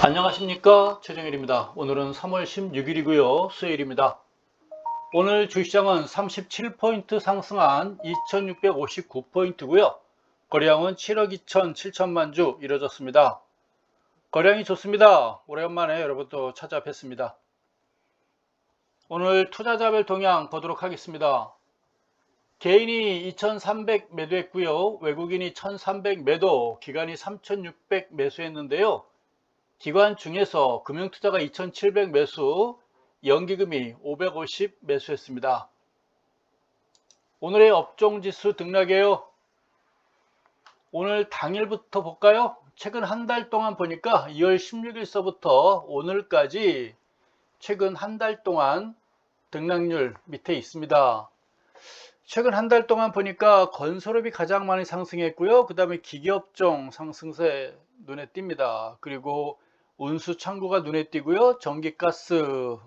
안녕하십니까, 최정일입니다. 오늘은 3월 16일이고요 수요일입니다. 오늘 주시장은 37포인트 상승한 2659포인트고요 거래량은 7억 2천 7천만 주 이뤄졌습니다. 거래량이 좋습니다. 오랜만에 여러분 또 찾아뵙습니다. 오늘 투자자별 동향 보도록 하겠습니다. 개인이 2300 매도했고요 외국인이 1300 매도, 기관이 3600 매수했는데요. 기관 중에서 금융투자가 2700 매수, 연기금이 550 매수했습니다. 오늘의 업종지수 등락이에요. 오늘 당일부터 볼까요? 최근 한 달 동안 보니까 2월 16일서부터 오늘까지 최근 한 달 동안 등락률 밑에 있습니다. 최근 한 달 동안 보니까 건설업이 가장 많이 상승했고요. 그 다음에 기계업종 상승세 눈에 띕니다. 그리고 운수창고가 눈에 띄고요. 전기가스는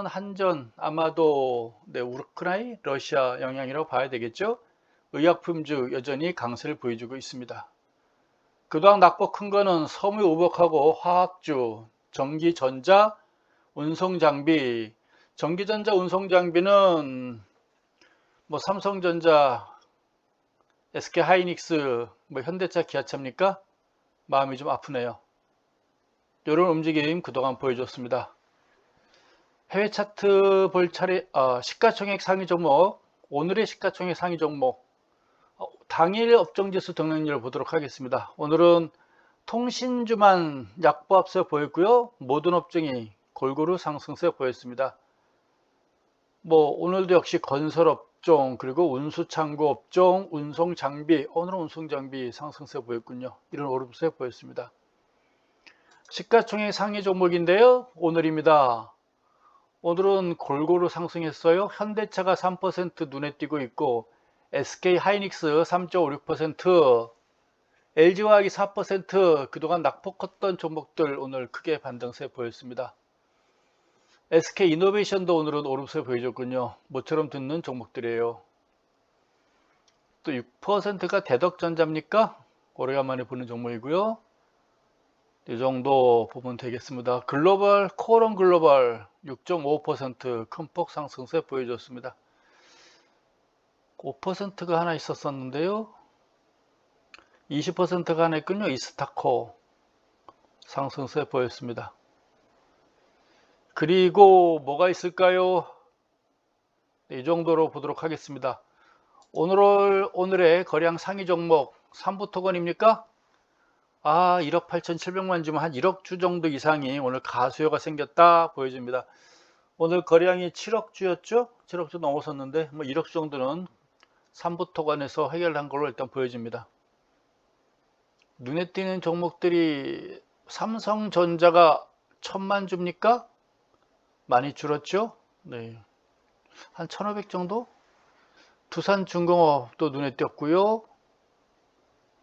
한전, 아마도 우크라이나, 러시아 영향이라고 봐야 되겠죠. 의약품주 여전히 강세를 보여주고 있습니다. 그동안 낙폭 큰 거는 섬유 우복하고 화학주, 전기전자, 운송장비. 전기전자, 운송장비는 뭐 삼성전자, SK하이닉스, 뭐 현대차, 기아차입니까? 마음이 좀 아프네요. 이런 움직임 그동안 보여줬습니다. 해외 차트 볼 차례, 시가총액 상위 종목, 오늘의 시가총액 상위 종목, 당일 업종지수 등락률을 보도록 하겠습니다. 오늘은 통신주만 약보합세 보였고요. 모든 업종이 골고루 상승세 보였습니다. 뭐 오늘도 역시 건설업종, 그리고 운수창고 업종, 운송장비, 오늘은 운송장비 상승세 보였군요. 이런 오름세 보였습니다. 시가총액 상위 종목인데요. 오늘입니다. 오늘은 골고루 상승했어요. 현대차가 3% 눈에 띄고 있고, SK하이닉스 3.56%, LG화학이 4%, 그동안 낙폭 컸던 종목들 오늘 크게 반등세 보였습니다. SK이노베이션도 오늘은 오름세 보여줬군요. 모처럼 듣는 종목들이에요. 또 6%가 대덕전자입니까? 오래간만에 보는 종목이고요. 이 정도 보면 되겠습니다. 글로벌, 코오롱 글로벌 6.5% 큰 폭 상승세 보여줬습니다. 5%가 하나 있었었는데요. 20%가 하나 있군요. 이스타코 상승세 보였습니다. 그리고 뭐가 있을까요? 이 정도로 보도록 하겠습니다. 오늘의 거래량 상위 종목 3부토건입니까? 1억 8,700만 주면 한 1억 주 정도 이상이 오늘 가수요가 생겼다 보여집니다. 오늘 거래량이 7억 주였죠? 7억 주 넘어섰는데 뭐 1억 주 정도는 3부토건에서 해결한 걸로 일단 보여집니다. 눈에 띄는 종목들이 삼성전자가 1000만 주입니까? 많이 줄었죠? 네. 한 1500 정도? 두산중공업도 눈에 띄었고요.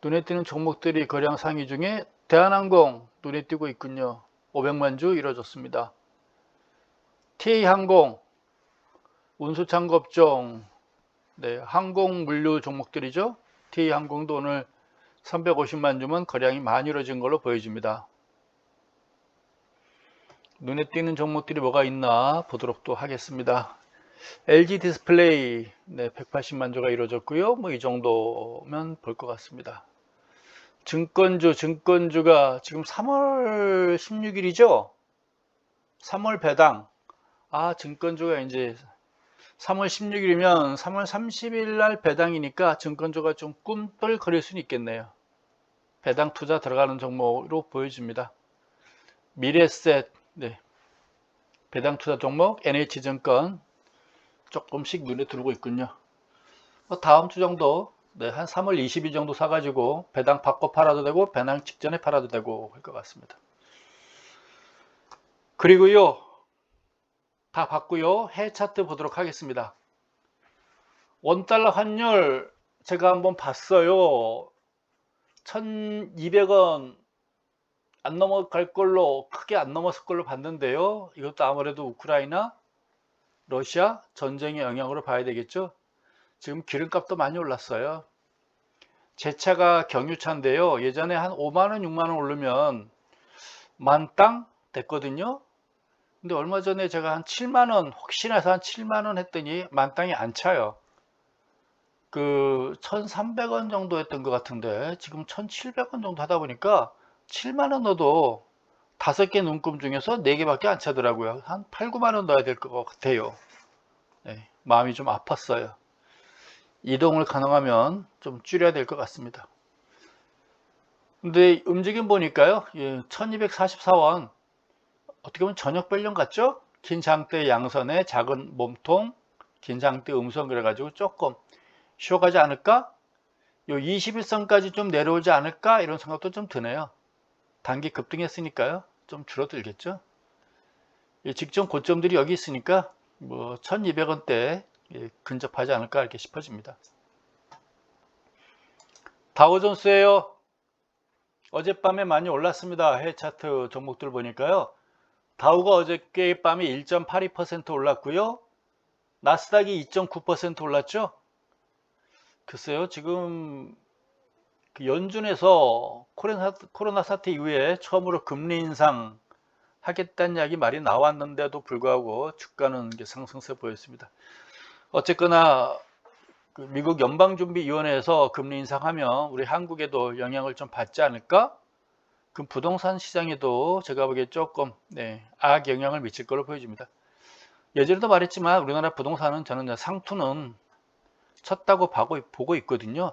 눈에 띄는 종목들이 거래량 상위 중에 대한항공 눈에 띄고 있군요. 500만 주 이뤄졌습니다. TA항공, 운수창고업종, 항공물류 종목들이죠. TA항공도 오늘 350만 주면 거래량이 많이 이뤄진 걸로 보여집니다. 눈에 띄는 종목들이 뭐가 있나 보도록 또 하겠습니다. LG 디스플레이 180만 주가 이루어졌고요. 뭐 이 정도면 볼 것 같습니다. 증권주가 지금 3월 16일이죠. 3월 배당. 증권주가 이제 3월 16일이면 3월 30일 날 배당이니까 증권주가 좀 꿈틀거릴 수는 있겠네요. 배당 투자 들어가는 종목으로 보여집니다. 미래셋, 배당 투자 종목, NH증권 조금씩 눈에 들어오고 있군요. 다음 주 정도, 한 3월 20일 정도 사가지고 배당 받고 팔아도 되고 배당 직전에 팔아도 되고 할 것 같습니다. 그리고요, 다 봤고요. 해외 차트 보도록 하겠습니다. 원달러 환율 제가 한번 봤어요. 1200원 안 넘어갈 걸로, 크게 안 넘었을 걸로 봤는데요. 이것도 아무래도 우크라이나, 러시아 전쟁의 영향으로 봐야 되겠죠. 지금 기름값도 많이 올랐어요. 제 차가 경유차인데요. 예전에 한 5만원, 6만원 오르면 만땅 됐거든요. 근데 얼마 전에 제가 한 7만원, 혹시나 해서 한 7만원 했더니 만땅이 안 차요. 그 1,300원 정도 했던 것 같은데 지금 1,700원 정도 하다 보니까 7만원 넣어도 5개 눈금 중에서 4개밖에 안 차더라고요. 한 8, 9만원 넣어야 될 것 같아요. 네, 마음이 좀 아팠어요. 이동을 가능하면 좀 줄여야 될 것 같습니다. 근데 움직임 보니까요, 1244원 어떻게 보면 저녁 별령 같죠? 긴 장대 양선에 작은 몸통, 긴 장대 음선 그래가지고 조금 쉬어가지 않을까? 요 21선까지 좀 내려오지 않을까? 이런 생각도 좀 드네요. 단기 급등했으니까요. 좀 줄어들겠죠. 직전 고점들이 여기 있으니까 뭐 1200원대 근접하지 않을까 이렇게 싶어집니다. 다우존스예요. 어젯밤에 많이 올랐습니다. 해외 차트 종목들 보니까요. 다우가 어저께 밤에 1.82% 올랐고요. 나스닥이 2.9% 올랐죠. 글쎄요, 지금 그 연준에서 코로나 사태 이후에 처음으로 금리 인상 하겠다는 이야기 말이 나왔는데도 불구하고 주가는 상승세 보였습니다. 어쨌거나 그 미국 연방준비위원회에서 금리 인상하면 우리 한국에도 영향을 좀 받지 않을까? 그 부동산 시장에도 제가 보기에 조금 악 영향을 미칠 걸로 보여집니다. 예전에도 말했지만 우리나라 부동산은 저는 상투는 쳤다고 보고 있거든요.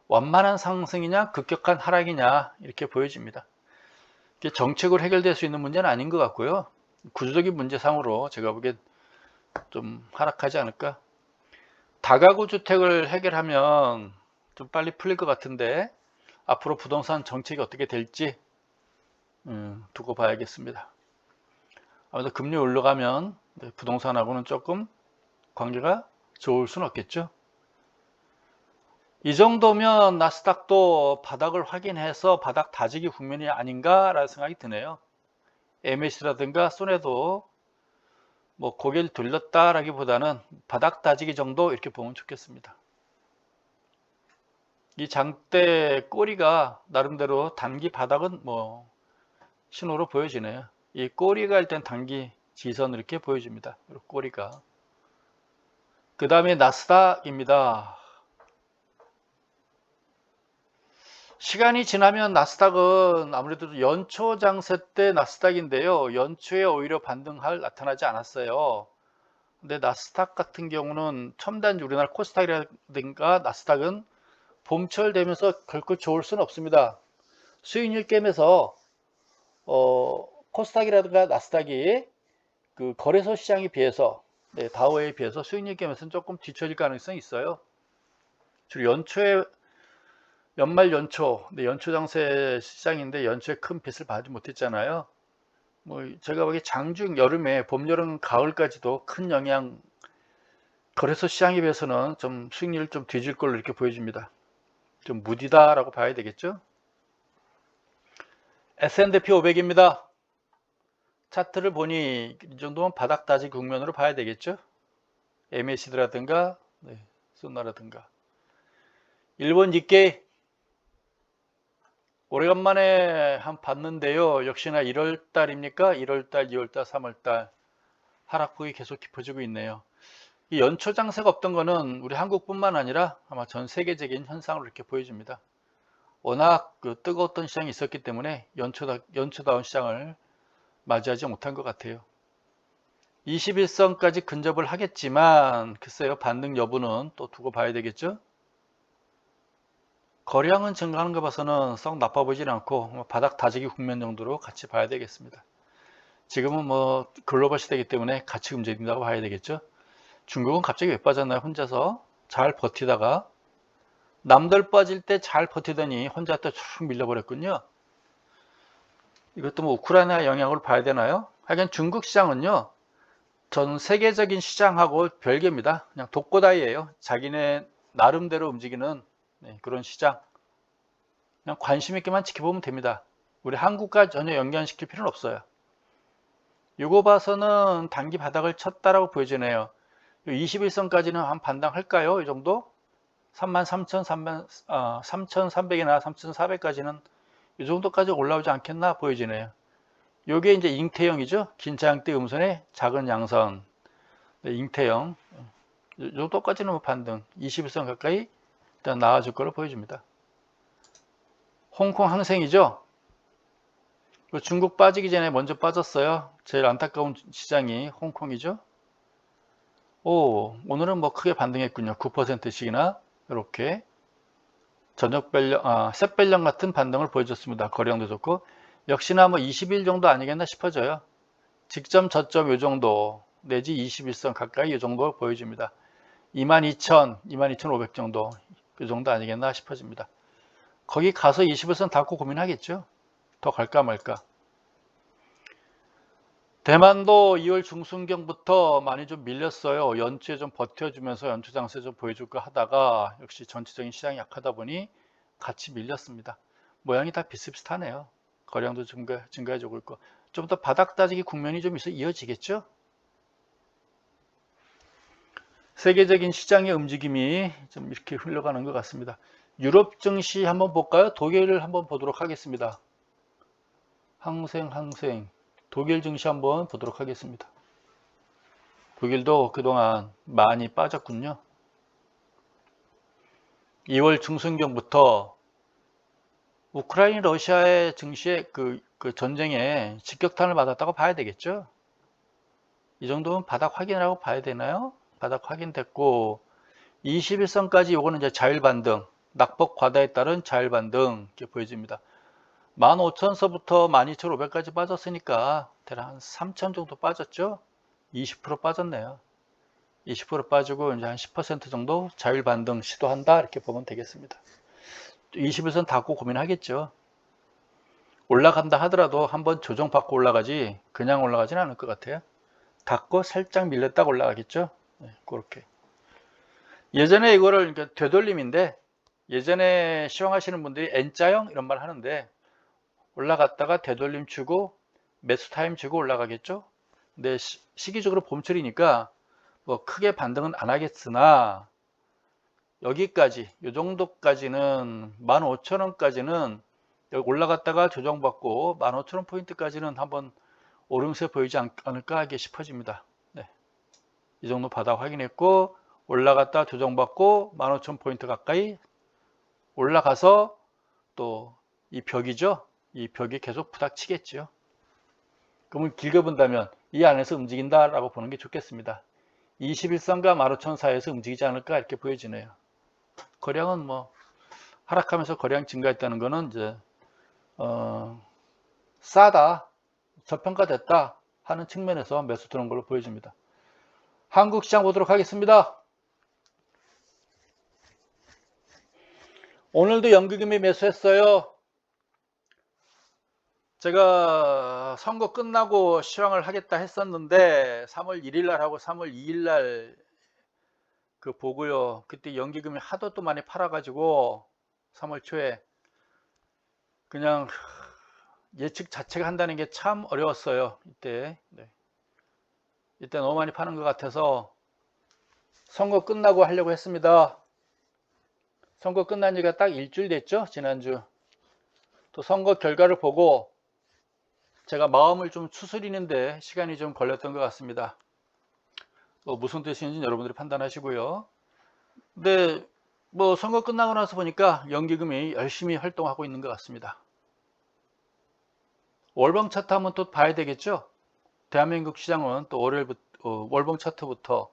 완만한 상승이냐 급격한 하락이냐 이렇게 보여집니다. 이게 정책으로 해결될 수 있는 문제는 아닌 것 같고요. 구조적인 문제상으로 제가 보기엔 좀 하락하지 않을까. 다가구 주택을 해결하면 좀 빨리 풀릴 것 같은데 앞으로 부동산 정책이 어떻게 될지 두고 봐야겠습니다. 아무래도 금리 올라가면 부동산하고는 조금 관계가 좋을 수는 없겠죠. 이 정도면 나스닥도 바닥을 확인해서 바닥 다지기 국면이 아닌가라는 생각이 드네요. MAC라든가 손해도 뭐 고개를 돌렸다라기보다는 바닥 다지기 정도 이렇게 보면 좋겠습니다. 이 장대 꼬리가 나름대로 단기 바닥은 뭐 신호로 보여지네요. 이 꼬리가 일단 단기 지선 이렇게 보여집니다. 꼬리가. 그 다음에 나스닥입니다. 시간이 지나면 나스닥은 아무래도 연초 장세 때 나스닥인데요. 연초에 오히려 반등할 나타나지 않았어요. 근데 나스닥 같은 경우는 첨단 우리나라 코스닥이라든가 나스닥은 봄철 되면서 결코 좋을 수는 없습니다. 수익률 게임에서 코스닥이라든가 나스닥이 그 거래소 시장에 비해서 다우에 비해서 수익률 게임에서는 조금 뒤처질 가능성이 있어요. 주로 연말 연초, 연초 장세 시장인데 연초에 큰 빚을 받지 못했잖아요. 뭐 제가 보기에 장중 여름에 봄, 여름, 가을까지도 큰 영향 거래소 시장에 비해서는 좀 수익률 좀 뒤질 걸로 이렇게 보여집니다. 좀 무디다라고 봐야 되겠죠. S&P 500입니다. 차트를 보니 이 정도면 바닥 다지 국면으로 봐야 되겠죠. MAC드라든가 소나라든가 일본 니케이 오래간만에 한 봤는데요. 역시나 1월달입니까? 1월달, 2월달, 3월달 하락폭이 계속 깊어지고 있네요. 이 연초 장세가 없던 거는 우리 한국뿐만 아니라 아마 전 세계적인 현상으로 이렇게 보여집니다. 워낙 그 뜨거웠던 시장이 있었기 때문에 연초다운 시장을 맞이하지 못한 것 같아요. 21선까지 근접을 하겠지만 글쎄요, 반등 여부는 또 두고 봐야 되겠죠. 거래량은 증가하는 거 봐서는 썩 나빠 보이진 않고 바닥 다지기 국면 정도로 같이 봐야 되겠습니다. 지금은 뭐 글로벌 시대이기 때문에 같이 움직인다고 봐야 되겠죠. 중국은 갑자기 왜 빠졌나요? 혼자서 잘 버티다가 남들 빠질 때 잘 버티더니 혼자 또 쭉 밀려버렸군요. 이것도 뭐 우크라이나 영향을 봐야 되나요? 하여간 중국 시장은요, 전 세계적인 시장하고 별개입니다. 그냥 독고다이예요. 자기네 나름대로 움직이는 그런 시장. 그냥 관심 있게만 지켜보면 됩니다. 우리 한국과 전혀 연관시킬 필요는 없어요. 이거 봐서는 단기 바닥을 쳤다라고 보여지네요. 21선까지는 한 반등할까요? 이 정도? 33,300이나 3,400까지는 이 정도까지 올라오지 않겠나 보여지네요. 요게 이제 잉태형이죠. 긴 자양대 음선의 작은 양선. 네, 잉태형. 요 정도까지는 뭐 반등 21선 가까이 일단 나와줄 거를 보여줍니다. 홍콩 항생이죠. 중국 빠지기 전에 먼저 빠졌어요. 제일 안타까운 시장이 홍콩이죠. 오늘은 뭐 크게 반등했군요. 9%씩이나 이렇게 저녁 변령, 셋변령 같은 반등을 보여줬습니다. 거래량도 좋고 역시나 뭐 20일 정도 아니겠나 싶어져요. 직점 저점 요 정도 내지 21선 가까이 요 정도 보여줍니다. 22,000, 22,500 정도 그 정도 아니겠나 싶어집니다. 거기 가서 21선 닫고 고민하겠죠. 더 갈까 말까. 대만도 2월 중순경부터 많이 좀 밀렸어요. 연초에 좀 버텨주면서 연초 장세 좀 보여줄까 하다가 역시 전체적인 시장이 약하다 보니 같이 밀렸습니다. 모양이 다 비슷비슷하네요. 거래량도 증가해주고 있고 좀 더 바닥 따지기 국면이 좀 있어 이어지겠죠. 세계적인 시장의 움직임이 좀 이렇게 흘러가는 것 같습니다. 유럽 증시 한번 볼까요? 독일을 한번 보도록 하겠습니다. 항생 독일 증시 한번 보도록 하겠습니다. 독일도 그동안 많이 빠졌군요. 2월 중순경부터 우크라이나 러시아의 증시의 그 전쟁에 직격탄을 맞았다고 봐야 되겠죠. 이 정도면 바닥 확인이라고 봐야 되나요? 바닥 확인됐고 21선까지 요거는 이제 자율 반등, 낙폭 과다에 따른 자율 반등 이렇게 보여집니다. 15,000서부터 12,500까지 빠졌으니까 대략 한 3,000 정도 빠졌죠. 20% 빠졌네요. 20% 빠지고 이제 한 10% 정도 자율 반등 시도한다 이렇게 보면 되겠습니다. 21선 닫고 고민하겠죠. 올라간다 하더라도 한번 조정받고 올라가지 그냥 올라가지는 않을 것 같아요. 닫고 살짝 밀렸다가 올라가겠죠. 네, 그렇게. 예전에 이거를 되돌림인데 예전에 시황하시는 분들이 N자형 이런 말 하는데 올라갔다가 되돌림 주고 매수 타임 주고 올라가겠죠. 근데 시기적으로 봄철이니까 뭐 크게 반등은 안 하겠으나 여기까지 이 정도까지는 15,000원까지는 올라갔다가 조정받고 15,000원 포인트까지는 한번 오름세 보이지 않을까 하게 싶어집니다. 네. 이 정도 바닥 확인했고 올라갔다 조정받고 15,000 포인트 가까이 올라가서 또 이 벽이죠. 이 벽이 계속 부닥치겠죠. 그러면 길게 본다면 이 안에서 움직인다라고 보는 게 좋겠습니다. 21선과 15,000 사이에서 움직이지 않을까 이렇게 보여지네요. 거량은 뭐 하락하면서 거량 증가했다는 거는 이제 싸다, 저평가됐다 하는 측면에서 매수 들어온 걸로 보여집니다. 한국 시장 보도록 하겠습니다. 오늘도 연기금이 매수했어요. 제가 선거 끝나고 시황을 하겠다 했었는데 3월 1일 날 하고 3월 2일 날 그 보고요. 그때 연기금이 하도 또 많이 팔아가지고 3월 초에 그냥 예측 자체가 한다는 게 참 어려웠어요. 이때. 네. 이때 너무 많이 파는 것 같아서 선거 끝나고 하려고 했습니다. 선거 끝난 지가 딱 일주일 됐죠. 지난주. 또 선거 결과를 보고 제가 마음을 좀 추스리는데 시간이 좀 걸렸던 것 같습니다. 무슨 뜻인지 여러분들이 판단하시고요. 근데 뭐 선거 끝나고 나서 보니까 연기금이 열심히 활동하고 있는 것 같습니다. 월봉 차트 한번 또 봐야 되겠죠. 대한민국 시장은 또 월요일부터 월봉 차트부터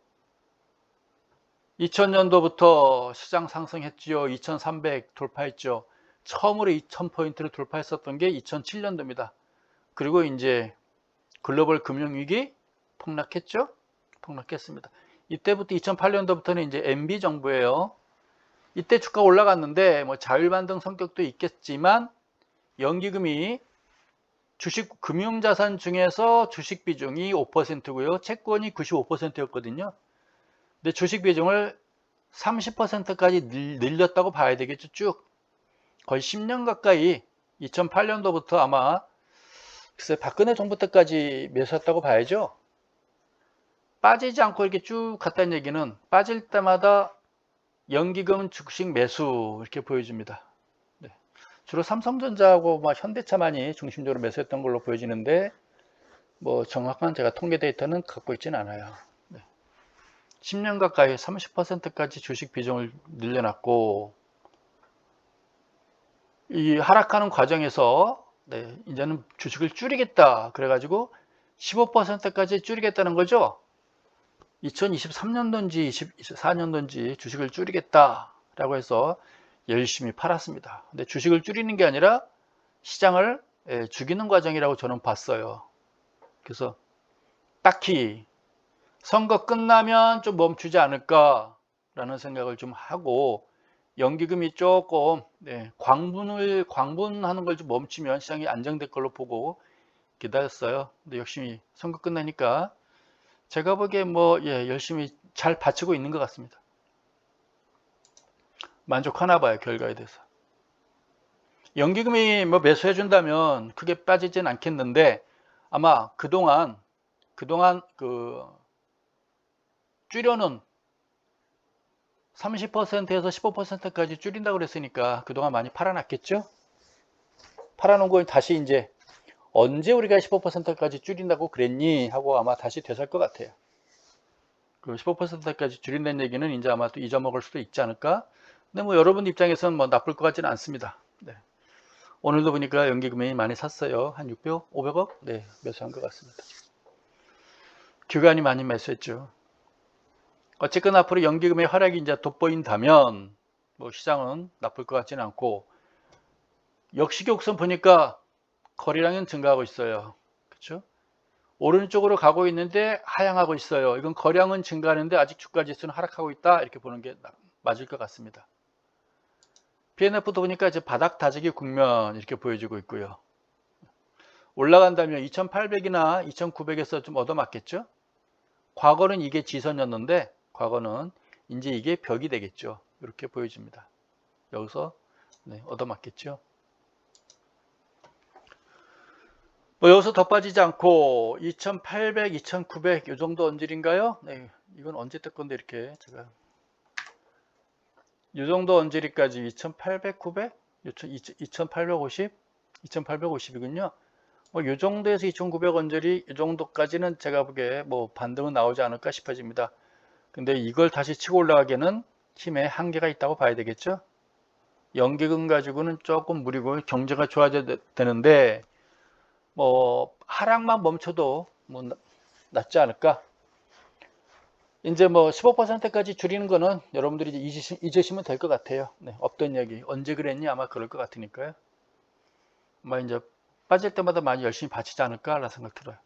2000년도부터 시장 상승했지요. 2300 돌파했죠. 처음으로 2000포인트를 돌파했었던 게 2007년도입니다. 그리고 이제 글로벌 금융위기 폭락했죠. 폭락했습니다. 이때부터 2008년도부터는 이제 MB 정부예요. 이때 주가 올라갔는데 뭐 자율반등 성격도 있겠지만 연기금이 주식 금융자산 중에서 주식 비중이 5%고요. 채권이 95%였거든요. 근데 주식 비중을 30%까지 늘렸다고 봐야 되겠죠. 쭉 거의 10년 가까이 2008년도부터 아마 글쎄 박근혜 정부 때까지 매수했다고 봐야죠. 빠지지 않고 이렇게 쭉 갔다는 얘기는 빠질 때마다 연기금 주식 매수 이렇게 보여줍니다. 네. 주로 삼성전자하고 막 현대차만이 중심적으로 매수했던 걸로 보여지는데 뭐 정확한 제가 통계 데이터는 갖고 있지는 않아요. 10년 가까이 30%까지 주식 비중을 늘려놨고 이 하락하는 과정에서 이제는 주식을 줄이겠다 그래가지고 15%까지 줄이겠다는 거죠. 2023년도인지 2024년도인지 주식을 줄이겠다라고 해서 열심히 팔았습니다. 근데 주식을 줄이는 게 아니라 시장을 죽이는 과정이라고 저는 봤어요. 그래서 딱히 선거 끝나면 좀 멈추지 않을까라는 생각을 좀 하고 연기금이 조금 광분하는 걸 좀 멈추면 시장이 안정될 걸로 보고 기다렸어요. 근데 역시 선거 끝나니까 제가 보기에 뭐 열심히 잘 받치고 있는 것 같습니다. 만족하나 봐요, 결과에 대해서. 연기금이 뭐 매수해 준다면 크게 빠지진 않겠는데 아마 그동안 그 줄여는 30%에서 15%까지 줄인다고 그랬으니까 그동안 많이 팔아놨겠죠? 팔아놓은 거 다시 이제 언제 우리가 15%까지 줄인다고 그랬니? 하고 아마 다시 되살 것 같아요. 그 15%까지 줄인다는 얘기는 이제 아마 또 잊어먹을 수도 있지 않을까? 근데 뭐 여러분 입장에서는 뭐 나쁠 것 같지는 않습니다. 네. 오늘도 보니까 연기금이 많이 샀어요. 한 600억, 500억? 네, 매수한 것 같습니다. 기관이 많이 매수했죠. 어쨌건 앞으로 연기금의 하락이 이제 돋보인다면 뭐 시장은 나쁠 것 같지는 않고 역시격선 보니까 거래량은 증가하고 있어요. 그렇죠? 오른쪽으로 가고 있는데 하향하고 있어요. 이건 거량은 증가하는데 아직 주가 지수는 하락하고 있다. 이렇게 보는 게 맞을 것 같습니다. BNF도 보니까 이제 바닥 다지기 국면 이렇게 보여지고 있고요. 올라간다면 2800이나 2900에서 좀 얻어맞겠죠? 과거는 이게 지선이었는데 과거는 이제 이게 벽이 되겠죠. 이렇게 보여집니다. 여기서 얻어맞겠죠. 뭐 여기서 더 빠지지 않고 2800, 2900 이 정도 언질인가요? 네, 이건 언제 뜰 건데 이렇게 제가 이 정도 언저리까지 2800, 900, 2850, 2850이군요. 뭐 이 정도에서 2900 언저리 이 정도까지는 제가 보기에 뭐 반등은 나오지 않을까 싶어집니다. 근데 이걸 다시 치고 올라가기에는 힘의 한계가 있다고 봐야 되겠죠. 연기금 가지고는 조금 무리고 경제가 좋아져야 되는데 뭐 하락만 멈춰도 뭐 낫지 않을까. 이제 뭐 15%까지 줄이는 거는 여러분들이 이제 잊으시면 될 것 같아요. 네, 없던 얘기 언제 그랬니 아마 그럴 것 같으니까요. 아마 이제 빠질 때마다 많이 열심히 받치지 않을까라는 생각 들어요.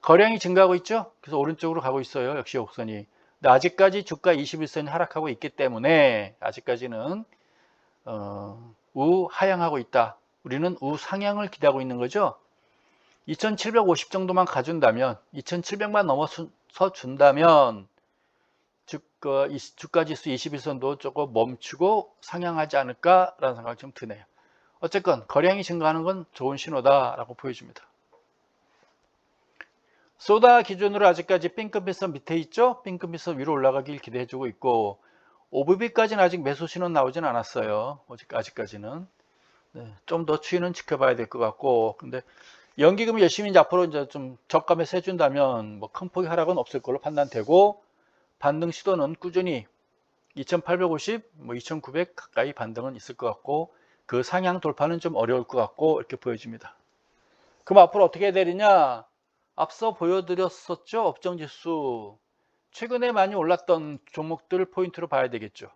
거량이 증가하고 있죠. 그래서 오른쪽으로 가고 있어요. 역시 곡선이. 근데 아직까지 주가 21선이 하락하고 있기 때문에 아직까지는 우하향하고 있다. 우리는 우상향을 기대하고 있는 거죠. 2750 정도만 가준다면 2700만 넘어서 준다면 주가지수 21선도 조금 멈추고 상향하지 않을까라는 생각이 좀 드네요. 어쨌건 거량이 증가하는 건 좋은 신호다라고 보여집니다. 소다 기준으로 아직까지 핑크빛선 밑에 있죠? 핑크빛선 위로 올라가길 기대해주고 있고 오브비까지는 아직 매수 신호 나오진 않았어요. 아직까지는. 네, 좀 더 추이는 지켜봐야 될 것 같고 근데 연기금이 열심히 이제 앞으로 이제 좀 저감해서 해준다면 뭐 큰 폭의 하락은 없을 걸로 판단되고 반등 시도는 꾸준히 2850, 뭐 2900 가까이 반등은 있을 것 같고 그 상향 돌파는 좀 어려울 것 같고 이렇게 보여집니다. 그럼 앞으로 어떻게 해야 되느냐? 앞서 보여드렸었죠. 업종지수 최근에 많이 올랐던 종목들 포인트로 봐야 되겠죠.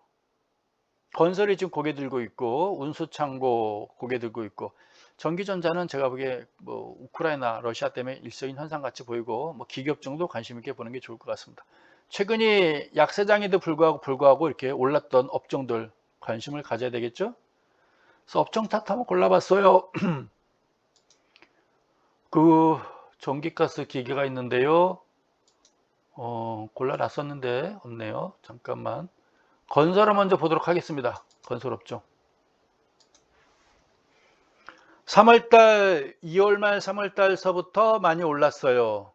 건설이 지금 고개 들고 있고 운수창고 고개 들고 있고 전기전자는 제가 보기에 뭐 우크라이나 러시아 때문에 일시적인 현상 같이 보이고 뭐 기업종도 관심 있게 보는 게 좋을 것 같습니다. 최근이 약세장에도 불구하고 이렇게 올랐던 업종들 관심을 가져야 되겠죠. 그래서 업종 차트 한번 골라봤어요. 그 전기가스 기계가 있는데요. 골라놨었는데 없네요. 잠깐만. 건설을 먼저 보도록 하겠습니다. 건설업종. 3월달, 2월 말 3월달서부터 많이 올랐어요.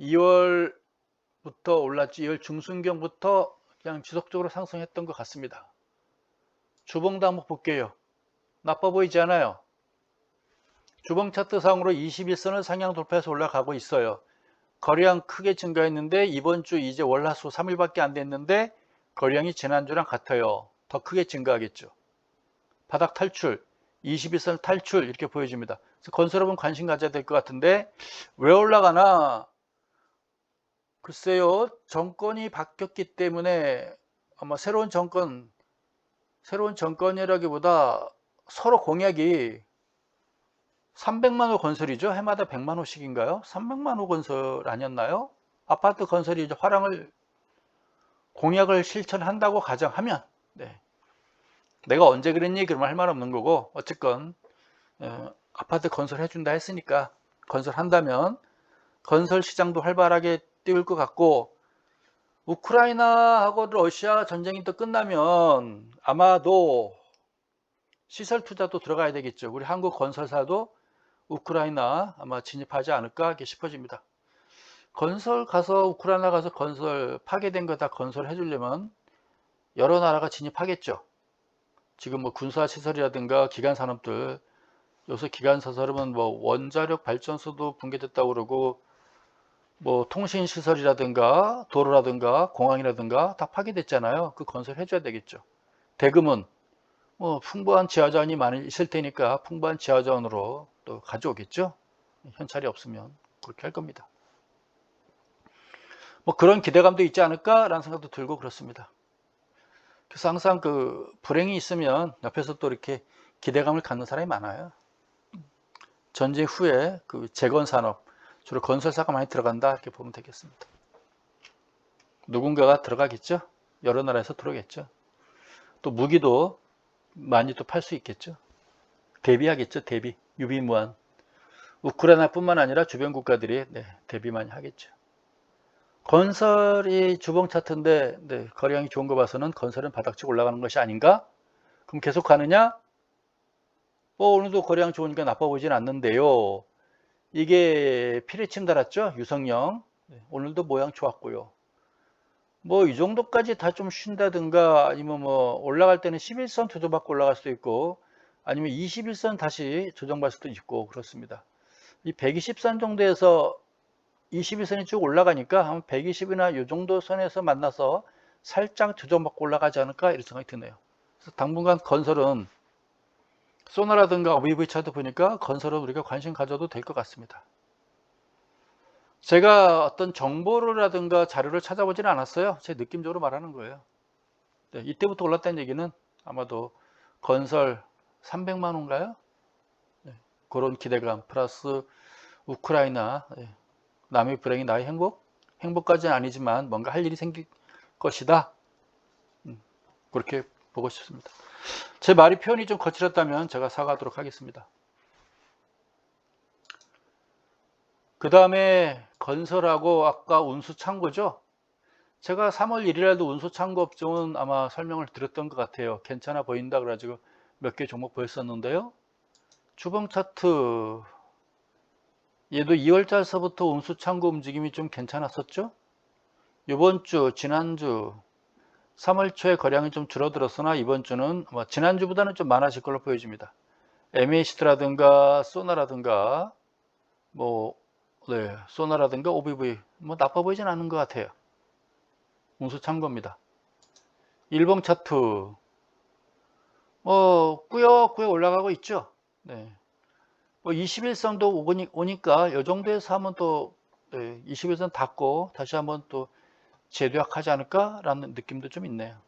2월부터 올랐지. 2월 중순경부터 그냥 지속적으로 상승했던 것 같습니다. 주봉도 한번 볼게요. 나빠 보이지 않아요. 주봉 차트상으로 21선을 상향 돌파해서 올라가고 있어요. 거래량 크게 증가했는데 이번 주 이제 월화수 3일밖에 안 됐는데 거래량이 지난주랑 같아요. 더 크게 증가하겠죠. 바닥 탈출, 21선 탈출 이렇게 보여집니다. 그래서 건설업은 관심 가져야 될 것 같은데 왜 올라가나? 글쎄요. 정권이 바뀌었기 때문에 아마 새로운 정권이라기보다 서로 공약이 300만 호 건설이죠. 해마다 100만 호씩인가요? 300만 호 건설 아니었나요? 아파트 건설이 이제 공약을 실천한다고 가정하면, 네. 내가 언제 그랬니? 그러면 할 말 없는 거고, 어쨌건 아파트 건설해준다 했으니까 건설한다면 건설 시장도 활발하게 띄울 것 같고, 우크라이나하고 러시아 전쟁이 또 끝나면 아마도 시설 투자도 들어가야 되겠죠. 우리 한국 건설사도 우크라이나 아마 진입하지 않을까 싶어집니다. 건설 가서 우크라이나 가서 건설 파괴된 거 다 건설해 주려면 여러 나라가 진입하겠죠. 지금 뭐 군사 시설이라든가 기간 산업들, 요새 기간 시설은 뭐 원자력 발전소도 붕괴됐다고 그러고 뭐 통신 시설이라든가 도로라든가 공항이라든가 다 파괴됐잖아요. 그 건설해 줘야 되겠죠. 대금은 뭐 풍부한 지하자원이 많이 있을 테니까 풍부한 지하자원으로 또 가져오겠죠. 현찰이 없으면 그렇게 할 겁니다. 뭐 그런 기대감도 있지 않을까라는 생각도 들고 그렇습니다. 그래서 항상 그 불행이 있으면 옆에서 또 이렇게 기대감을 갖는 사람이 많아요. 전쟁 후에 그 재건 산업, 주로 건설사가 많이 들어간다 이렇게 보면 되겠습니다. 누군가가 들어가겠죠. 여러 나라에서 들어오겠죠. 또 무기도 많이 또 팔 수 있겠죠. 대비하겠죠. 대비, 유비무한. 우크라이나뿐만 아니라 주변 국가들이 대비 많이 하겠죠. 건설이 주봉 차트인데 거래량이 좋은 거 봐서는 건설은 바닥치고 올라가는 것이 아닌가? 그럼 계속 가느냐? 오늘도 거래량 좋으니까 나빠 보진 않는데요. 이게 피레침 달았죠? 유성령. 오늘도 모양 좋았고요. 뭐 이 정도까지 다 좀 쉰다든가 아니면 뭐 올라갈 때는 11선 조정받고 올라갈 수도 있고 아니면 21선 다시 조정받을 수도 있고 그렇습니다. 이 120선 정도에서 21선이 쭉 올라가니까 한 120이나 이 정도 선에서 만나서 살짝 조정받고 올라가지 않을까 이런 생각이 드네요. 그래서 당분간 건설은 소나라든가 OBV 차트 보니까 건설은 우리가 관심 가져도 될 것 같습니다. 제가 어떤 정보라든가 자료를 찾아보지는 않았어요. 제 느낌적으로 말하는 거예요. 네, 이때부터 올랐다는 얘기는 아마도 건설 300만 호인가요? 네, 그런 기대감 플러스 우크라이나 남의 불행이 나의 행복까지는 아니지만 뭔가 할 일이 생길 것이다. 그렇게 보고 싶습니다. 제 말이 표현이 좀 거칠었다면 제가 사과하도록 하겠습니다. 그 다음에 건설하고 아까 운수창고죠. 제가 3월 1일에도 운수창고 업종은 아마 설명을 드렸던 것 같아요. 괜찮아 보인다 그래가지고 몇 개 종목 보였었는데요. 주봉 차트 얘도 2월달서부터 운수창고 움직임이 좀 괜찮았었죠. 이번 주 지난주 3월 초에 거래량이 좀 줄어들었으나 이번 주는 지난주보다는 좀 많아질 걸로 보여집니다. MACD라든가 소나라든가 소나라든가 OBV 나빠 보이진 않는 것 같아요. 운수 참고입니다. 일봉 차트 꾸역꾸역 올라가고 있죠. 21선도 오니까 이 정도에서 한번 또 21선 닫고 다시 한번 또 재도약하지 않을까 라는 느낌도 좀 있네요.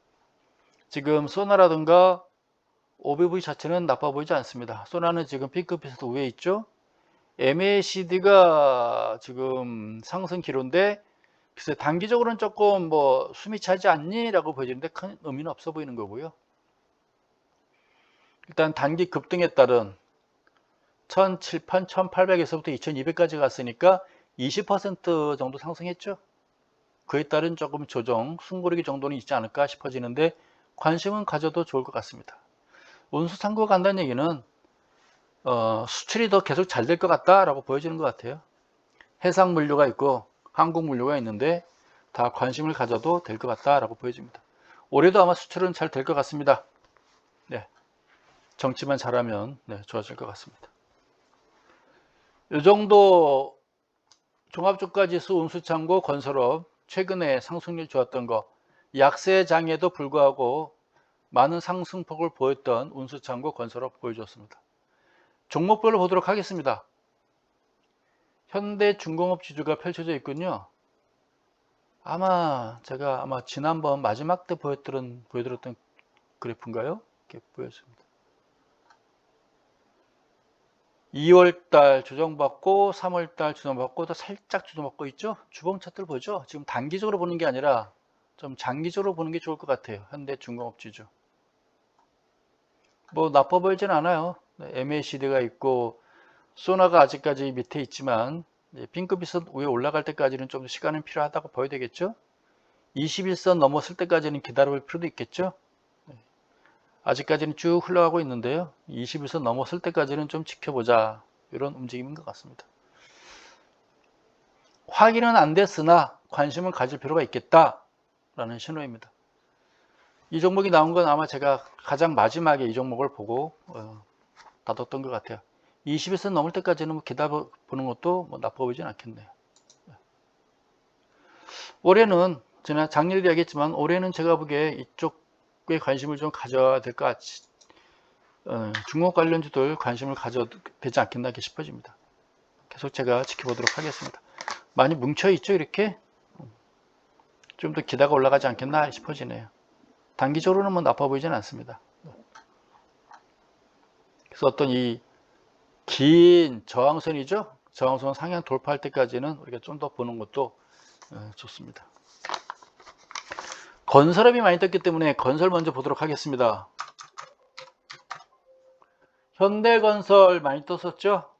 지금 소나라든가 OBV 자체는 나빠 보이지 않습니다. 소나는 지금 핑크빛에서 위에 있죠. MACD가 지금 상승 기로인데 글쎄 단기적으로는 조금 숨이 차지 않니? 라고 보여지는데 큰 의미는 없어 보이는 거고요. 일단 단기 급등에 따른 1800에서부터 2200까지 갔으니까 20% 정도 상승했죠. 그에 따른 조금 조정, 숨고르기 정도는 있지 않을까 싶어지는데 관심은 가져도 좋을 것 같습니다. 운수 창고 간다는 얘기는 수출이 더 계속 잘 될 것 같다라고 보여지는 것 같아요. 해상 물류가 있고 한국 물류가 있는데 다 관심을 가져도 될 것 같다라고 보여집니다. 올해도 아마 수출은 잘 될 것 같습니다. 네. 정치만 잘하면 네, 좋아질 것 같습니다. 이 정도 종합주가지수, 운수창고, 건설업 최근에 상승률 좋았던 거, 약세장에도 불구하고 많은 상승폭을 보였던 운수창고, 건설업 보여줬습니다. 종목별로 보도록 하겠습니다. 현대중공업 지주가 펼쳐져 있군요. 제가 지난번 마지막 때 보여드렸던 그래프인가요? 이렇게 보였습니다. 2월달 조정받고 3월달 조정받고 또 살짝 조정받고 있죠. 주봉 차트를 보죠. 지금 단기적으로 보는 게 아니라 좀 장기적으로 보는 게 좋을 것 같아요. 현대중공업 지주 뭐 나빠 보이진 않아요. MACD가 있고 소나가 아직까지 밑에 있지만 핑크빛선 위에 올라갈 때까지는 좀 시간은 필요하다고 봐야 되겠죠. 21선 넘었을 때까지는 기다려볼 필요도 있겠죠. 아직까지는 쭉 흘러가고 있는데요. 21선 넘었을 때까지는 좀 지켜보자, 이런 움직임인 것 같습니다. 확인은 안 됐으나 관심을 가질 필요가 있겠다라는 신호입니다. 이 종목이 나온 건 아마 제가 가장 마지막에 이 종목을 보고 닫았던 것 같아요. 21선 넘을 때까지는 기다려보는 것도 나빠 보이진 않겠네요. 올해는 제가 작년에도 이야기했지만 올해는 제가 보기에 이쪽에 관심을 좀 가져야 될 것 같이 중국 관련주들 관심을 가져도 되지 않겠나 싶어집니다. 계속 제가 지켜보도록 하겠습니다. 많이 뭉쳐있죠, 이렇게? 좀 더 기다가 올라가지 않겠나 싶어지네요. 단기적으로는 뭐 나빠 보이진 않습니다. 그래서 어떤 이 긴 저항선이죠? 저항선 상향 돌파할 때까지는 우리가 좀 더 보는 것도 좋습니다. 건설업이 많이 떴기 때문에 건설 먼저 보도록 하겠습니다. 현대건설 많이 떴었죠?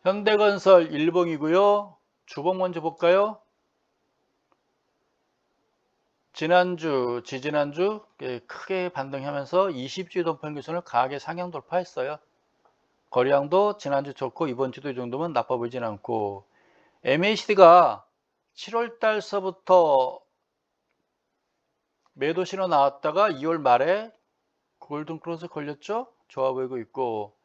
현대건설 일봉이고요. 주봉 먼저 볼까요? 지난주, 지지난주 크게 반등하면서 20주 동평균선을 강하게 상향 돌파했어요. 거래량도 지난주 좋고 이번 주도 이 정도면 나빠 보이진 않고, MACD가 7월 달서부터 매도 신호 나왔다가 2월 말에 골든크로스 걸렸죠? 좋아 보이고 있고,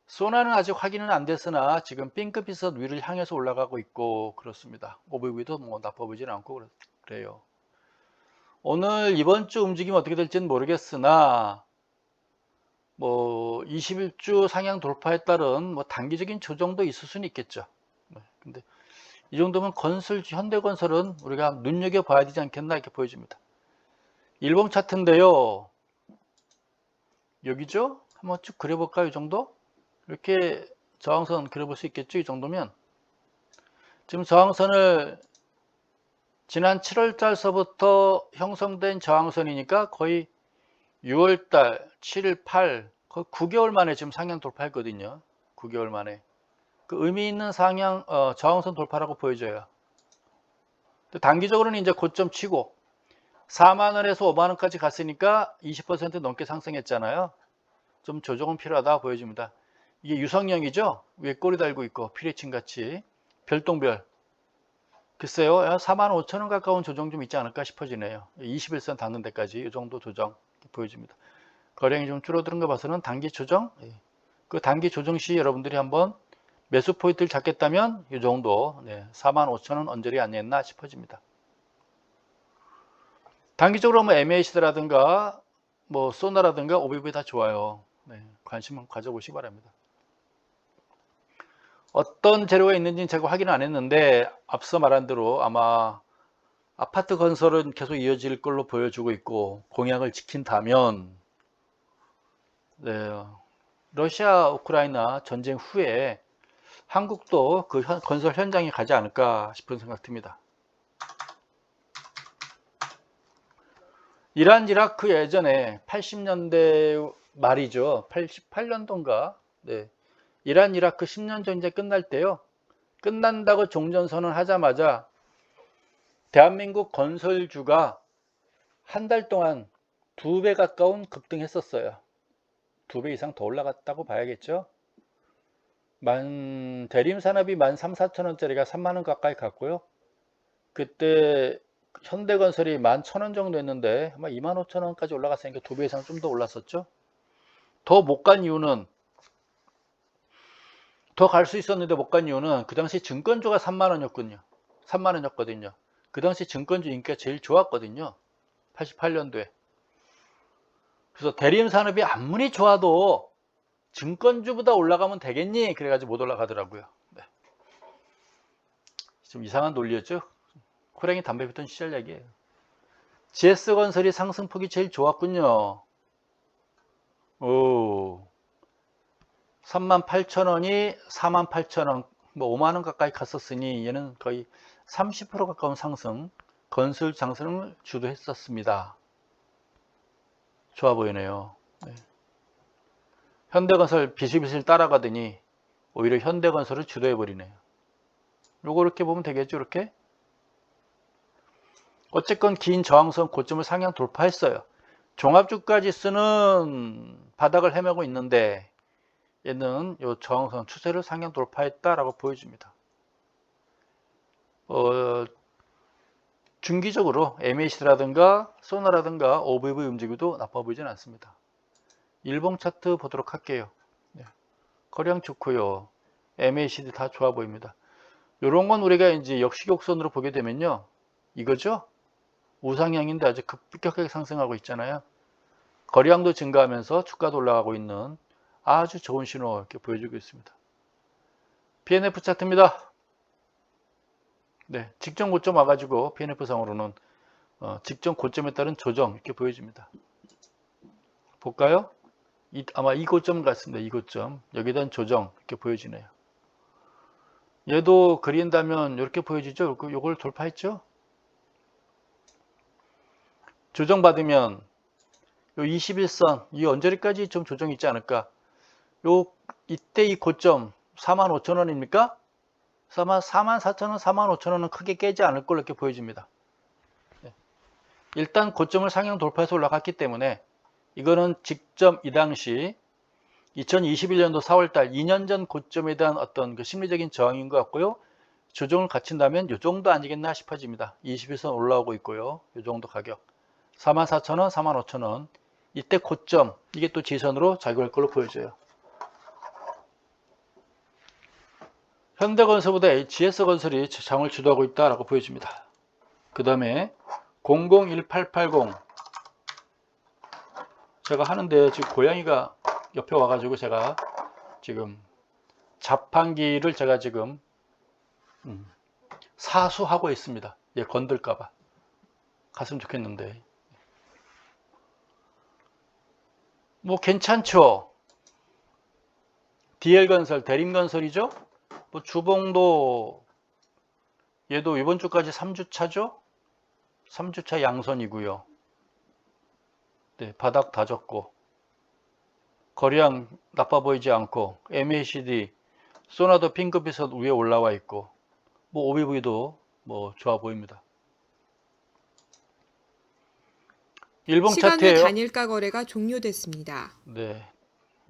소나는 아직 확인은 안 됐으나 지금 핑크빛선 위를 향해서 올라가고 있고 그렇습니다. 오브위도 뭐 나빠 보이진 않고 그래요. 오늘 이번 주 움직임 어떻게 될지는 모르겠으나 뭐 21주 상향 돌파에 따른 뭐 단기적인 조정도 있을 수는 있겠죠. 근데 이 정도면 현대건설은 우리가 눈여겨봐야 되지 않겠나 이렇게 보여집니다. 일봉 차트인데요. 여기죠? 한번 쭉 그려볼까요? 이 정도? 이렇게 저항선 그려볼 수 있겠죠? 이 정도면. 지금 저항선을 지난 7월 달서부터 형성된 저항선이니까 거의 6월 달, 7, 8, 거의 9개월 만에 지금 상향 돌파했거든요. 9개월 만에. 그 의미 있는 저항선 돌파라고 보여져요. 단기적으로는 이제 고점 치고 4만원에서 5만원까지 갔으니까 20% 넘게 상승했잖아요. 좀 조정은 필요하다 보여집니다. 이게 유성형이죠. 위에 꼬리 달고 있고 피레칭 같이 별똥별. 글쎄요, 45,000원 가까운 조정 좀 있지 않을까 싶어지네요. 21선 닿는 데까지 이 정도 조정 보여집니다. 거래량이 좀 줄어드는 거 봐서는 단기 조정, 그 단기 조정 시 여러분들이 한번 매수 포인트를 잡겠다면 이 정도 45,000원 언저리 아니었나 싶어집니다. 단기적으로 뭐 MACD라든가 뭐 소나라든가 OBV 다 좋아요. 관심 가져보시기 바랍니다. 어떤 재료가 있는지는 제가 확인 안 했는데 앞서 말한 대로 아마 아파트 건설은 계속 이어질 걸로 보여주고 있고, 공약을 지킨다면 러시아 우크라이나 전쟁 후에 한국도 그 건설 현장에 가지 않을까 싶은 생각 듭니다. 이란 이라크 예전에 80년대 말이죠. 88년도인가 이란 이라크 10년 전쟁 끝날 때요, 끝난다고 종전선언 하자마자 대한민국 건설주가 한 달 동안 2배 가까운 급등했었어요. 2배 이상 더 올라갔다고 봐야겠죠. 대림 산업이 13,000, 14,000원짜리가 3만원 가까이 갔고요. 그때 현대건설이 11,000원 정도 했는데 아마 25,000원까지 올라갔으니까 2배 이상 좀 더 올랐었죠. 더 못 간 이유는, 더 갈 수 있었는데 못 간 이유는 그 당시 증권주가 3만원이었거든요. 3만원이었거든요. 그 당시 증권주 인기가 제일 좋았거든요. 88년도에. 그래서 대림산업이 아무리 좋아도 증권주보다 올라가면 되겠니? 그래가지고 못 올라가더라고요. 네. 좀 이상한 논리였죠. 호랑이 담배 피던 시절 얘기예요. GS건설이 상승폭이 제일 좋았군요. 오, 38,000원이 48,000원, 뭐 5만원 가까이 갔었으니 얘는 거의 30% 가까운 상승, 건설 상승을 주도했었습니다. 좋아 보이네요. 네. 현대건설 비실비실 따라가더니 오히려 현대건설을 주도해버리네요. 요거 이렇게 보면 되겠죠, 이렇게? 어쨌건 긴 저항선 고점을 상향 돌파했어요. 종합주가지수는 바닥을 헤매고 있는데 얘는 요 저항선 추세를 상향 돌파했다라고 보여집니다. 중기적으로 MACD라든가 소나라든가 OVV 움직임도 나빠 보이진 않습니다. 일봉 차트 보도록 할게요. 네. 거래량 좋고요. MACD 다 좋아 보입니다. 요런 건 우리가 이제 역시곡선으로 보게 되면요. 이거죠? 우상향인데 아주 급격하게 상승하고 있잖아요. 거래량도 증가하면서 주가도 올라가고 있는 아주 좋은 신호 이렇게 보여주고 있습니다. PNF 차트입니다. 네, 직전 고점 와가지고 PNF 상으로는 직전 고점에 따른 조정 이렇게 보여집니다. 볼까요? 아마 이 고점 같습니다. 이 고점 여기에 대한 조정 이렇게 보여지네요. 얘도 그린다면 이렇게 보여지죠. 요걸 돌파했죠. 조정받으면 요 21선 이 언저리까지 좀 조정이 있지 않을까. 이때 이 고점 45,000원입니까? 44,000원, 45,000원은 크게 깨지 않을 걸로 이렇게 보여집니다. 일단 고점을 상향 돌파해서 올라갔기 때문에 이거는 직접 이 당시 2021년도 4월달 2년 전 고점에 대한 어떤 그 심리적인 저항인 것 같고요. 조정을 갖춘다면 이 정도 아니겠나 싶어집니다. 21선 올라오고 있고요. 이 정도 가격 44,000원, 45,000원 이때 고점 이게 또 지선으로 작용할 걸로 보여져요. 현대건설보다 GS건설이 장을 주도하고 있다라고 보여집니다. 그 다음에 001880 제가 하는데 지금 고양이가 옆에 와가지고 제가 지금 자판기를 제가 지금 사수하고 있습니다. 얘 건들까봐 갔으면 좋겠는데 뭐 괜찮죠. DL건설 대림건설이죠. 뭐 주봉도 얘도 이번 주까지 3주차죠. 3주차 양선이고요. 네, 바닥 다졌고 거래량 나빠 보이지 않고 MACD 소나도 핑크빛선 위에 올라와 있고 뭐 OBV도 뭐 좋아 보입니다. 일봉 시간 후 차트예요. 단일가 거래가 종료됐습니다. 네,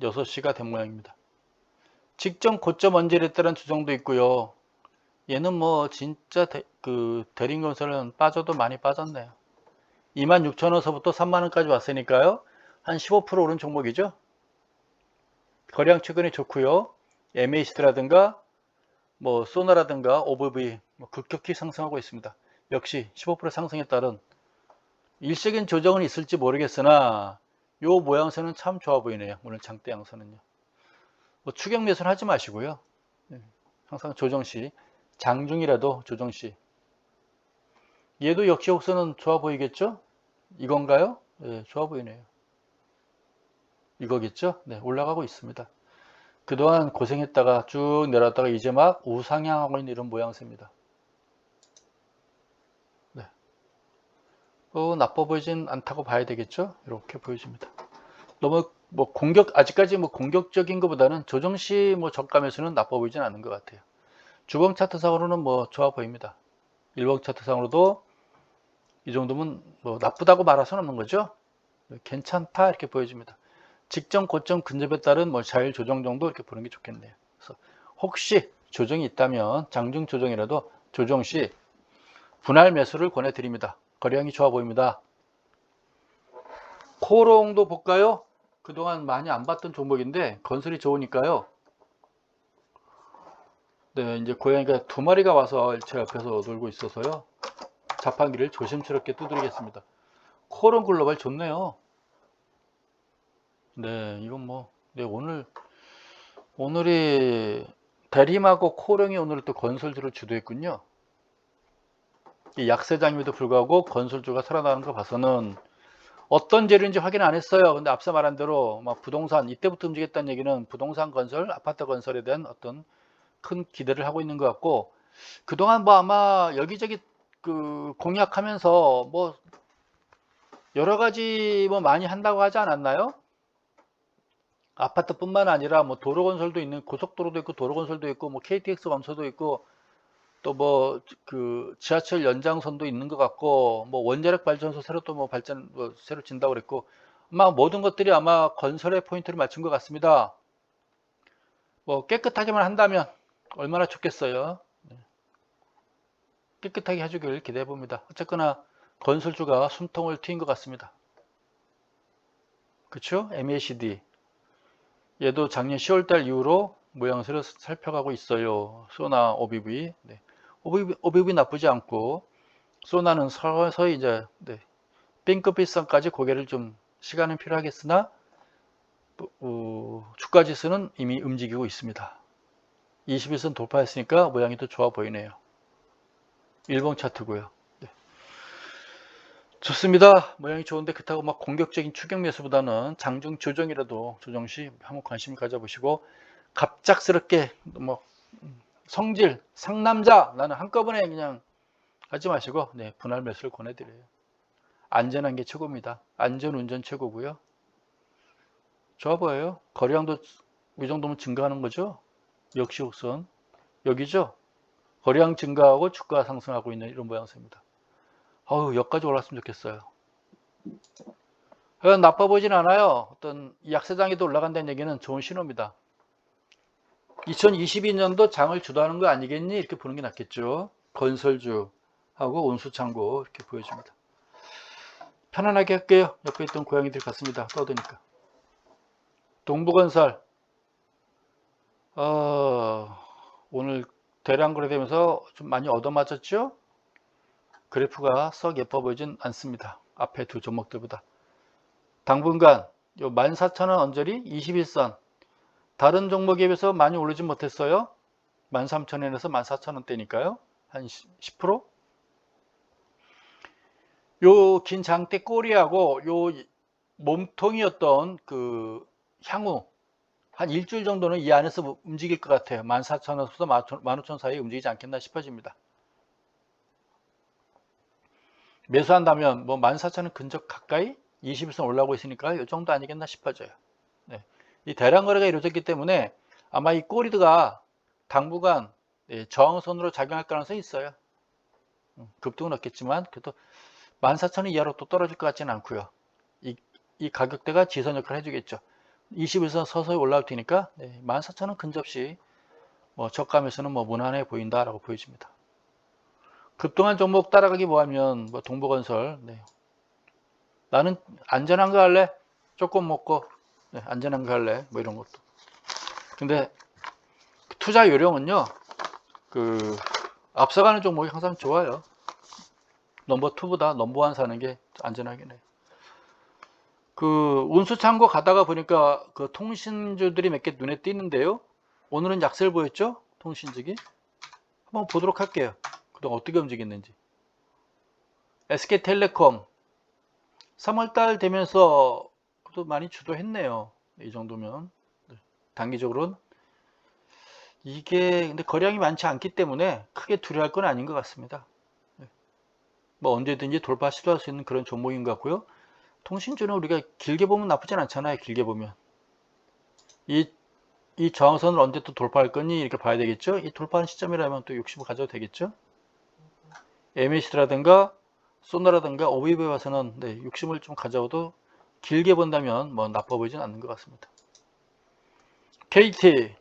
6시가 된 모양입니다. 직전 고점 언저리에 따른 조정도 있고요. 얘는 뭐 진짜 대림건설은 빠져도 많이 빠졌네요. 26,000원서부터 3만원까지 왔으니까요. 한 15% 오른 종목이죠. 거래량 최근에 좋고요. MACD라든가 뭐 소나라든가 OVV 급격히 상승하고 있습니다. 역시 15% 상승에 따른 일시적인 조정은 있을지 모르겠으나 요 모양새는 참 좋아 보이네요. 오늘 장대 양선은요. 뭐 추격 매수는 하지 마시고요. 항상 조정시 장중이라도 조정시 얘도 역시 곡선은 좋아 보이겠죠? 이건가요? 네, 좋아 보이네요. 이거겠죠? 네, 올라가고 있습니다. 그동안 고생했다가 쭉 내려왔다가 이제 막 우상향하고 있는 이런 모양새입니다. 네. 나빠 보이진 않다고 봐야 되겠죠? 이렇게 보여집니다. 너무 뭐 아직까지 뭐 공격적인 것보다는 조정시 뭐 저가 매수는 나빠 보이진 않는 것 같아요. 주봉 차트상으로는 뭐 좋아 보입니다. 일봉 차트상으로도 이 정도면 뭐 나쁘다고 말할 수는 없는 거죠. 괜찮다 이렇게 보여집니다. 직전 고점 근접에 따른 뭐 자율 조정 정도 이렇게 보는 게 좋겠네요. 그래서 혹시 조정이 있다면 장중 조정이라도 조정 시 분할 매수를 권해드립니다. 거래량이 좋아 보입니다. 코롱도 볼까요? 그동안 많이 안 봤던 종목인데 건설이 좋으니까요. 네, 이제 고양이가 두 마리가 와서 제 옆에서 놀고 있어서요. 자판기를 조심스럽게 두드리겠습니다. 코롱 글로벌 좋네요. 네, 이건 뭐, 네, 오늘이 대림하고 코롱이 오늘 또 건설주를 주도했군요. 이 약세장임에도 불구하고 건설주가 살아나는 거 봐서는 어떤 재료인지 확인 안 했어요. 근데 앞서 말한 대로 막 부동산 이때부터 움직였다는 얘기는 부동산 건설, 아파트 건설에 대한 어떤 큰 기대를 하고 있는 것 같고, 그동안 뭐 아마 여기저기 그 공약하면서 뭐 여러 가지 뭐 많이 한다고 하지 않았나요? 아파트뿐만 아니라 뭐 도로 건설도 있는, 고속도로도 있고 도로 건설도 있고 뭐 KTX 건설도 있고 또 뭐 그 지하철 연장선도 있는 것 같고 뭐 원자력 발전소 새로 또 뭐 발전 뭐 새로 진다고 그랬고, 아마 모든 것들이 아마 건설에 포인트를 맞춘 것 같습니다. 뭐 깨끗하게만 한다면 얼마나 좋겠어요. 깨끗하게 해주길 기대해 봅니다. 어쨌거나 건설주가 숨통을 트인 것 같습니다. 그쵸? MACD 얘도 작년 10월달 이후로 모양새를 살펴가고 있어요. 소나 OBV. 네. OBV 나쁘지 않고, 소나는 서서히 이제 네, 핑크빛선까지 고개를 좀 시간은 필요하겠으나 주가 지수는 이미 움직이고 있습니다. 21선 돌파했으니까 모양이 또 좋아 보이네요. 일봉 차트고요. 네. 좋습니다. 모양이 좋은데 그렇다고 막 공격적인 추격 매수보다는 장중 조정이라도 조정 시 한번 관심 가져보시고, 갑작스럽게 뭐 성질 상남자 나는 한꺼번에 그냥 하지 마시고 네, 분할 매수를 권해드려요. 안전한 게 최고입니다. 안전 운전 최고고요. 좋아 보여요. 거래량도 이 정도면 증가하는 거죠. 역시 곡선 여기죠. 거래량 증가하고 주가 상승하고 있는 이런 모양새입니다. 어우, 여기까지 올랐으면 좋겠어요. 나빠 보이진 않아요. 어떤 약세장에도 올라간다는 얘기는 좋은 신호입니다. 2022년도 장을 주도하는 거 아니겠니? 이렇게 보는 게 낫겠죠. 건설주하고 온수창고 이렇게 보여줍니다. 편안하게 할게요. 옆에 있던 고양이들 같습니다. 떠드니까. 동부건설 오늘 대량 거래되면서 좀 많이 얻어맞았죠? 그래프가 썩 예뻐 보이진 않습니다. 앞에 두 종목들보다. 당분간 요 14,000원 언저리 21선 다른 종목에 비해서 많이 오르진 못했어요. 13,000원에서 14,000원대니까요. 한 10%? 요 긴 장대 꼬리하고 요 몸통이었던 그 향후 한 일주일 정도는 이 안에서 움직일 것 같아요. 14,000원에서 15,000원 사이에 움직이지 않겠나 싶어집니다. 매수한다면 뭐 14,000원 근접 가까이 21선 올라오고 있으니까 이 정도 아니겠나 싶어져요. 네. 이 대량 거래가 이루어졌기 때문에 아마 이 꼬리드가 당분간 저항선으로 작용할 가능성이 있어요. 급등은 없겠지만 그래도 14,000원 이하로 또 떨어질 것 같지는 않고요. 이 가격대가 지선 역할을 해주겠죠. 21선 서서히 올라올 테니까 14,000원 근접시 뭐 저가에서는 뭐 무난해 보인다라고 보여집니다. 급등한 종목 따라가기 뭐하면 뭐 동부건설 나는 안전한 거 할래? 조금 먹고 안전한 거 할래? 뭐 이런 것도. 근데 투자 요령은요, 그 앞서가는 종목이 항상 좋아요. 넘버 2보다 넘버 1 사는 게 안전하긴 해요. 그 운수창고 가다가 보니까 그 통신주들이 몇 개 눈에 띄는데요. 오늘은 약세를 보였죠? 통신주기. 한번 보도록 할게요. 그동안 어떻게 움직였는지. SK텔레콤 3월달 되면서 또 많이 주도했네요. 이 정도면 단기적으로는 이게 근데 거래량이 많지 않기 때문에 크게 두려워할 건 아닌 것 같습니다. 뭐 언제든지 돌파 시도할 수 있는 그런 종목인 것 같고요. 통신주는 우리가 길게 보면 나쁘진 않잖아요. 길게 보면 이 저항선을 언제 또 돌파할 거니 이렇게 봐야 되겠죠. 이 돌파하는 시점이라면 또 욕심을 가져도 되겠죠. MACD라든가 소나라든가 OBV에 와서는 욕심을 좀 가져도 길게 본다면 뭐 나빠 보이진 않는 것 같습니다. KT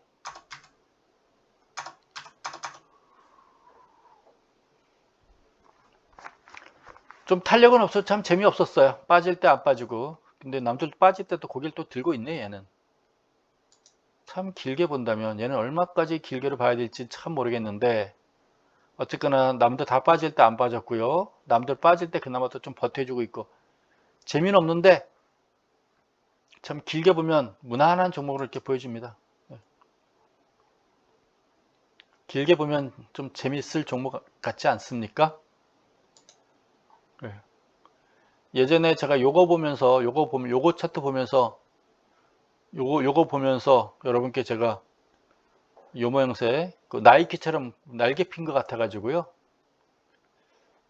좀 탄력은 없어 참 재미없었어요. 빠질 때 안 빠지고. 근데 남들 빠질 때 또 고개를 또 들고 있네 얘는. 참 길게 본다면 얘는 얼마까지 길게를 봐야 될지 참 모르겠는데 어쨌거나 남들 다 빠질 때 안 빠졌고요. 남들 빠질 때 그나마 또 좀 버텨주고 있고 재미는 없는데 참 길게 보면 무난한 종목을 이렇게 보여줍니다. 길게 보면 좀 재밌을 종목 같지 않습니까? 네. 예전에 제가 요거 차트 보면서 요거 보면서 여러분께 제가 요 모양새 그 나이키처럼 날개 핀 것 같아 가지고요.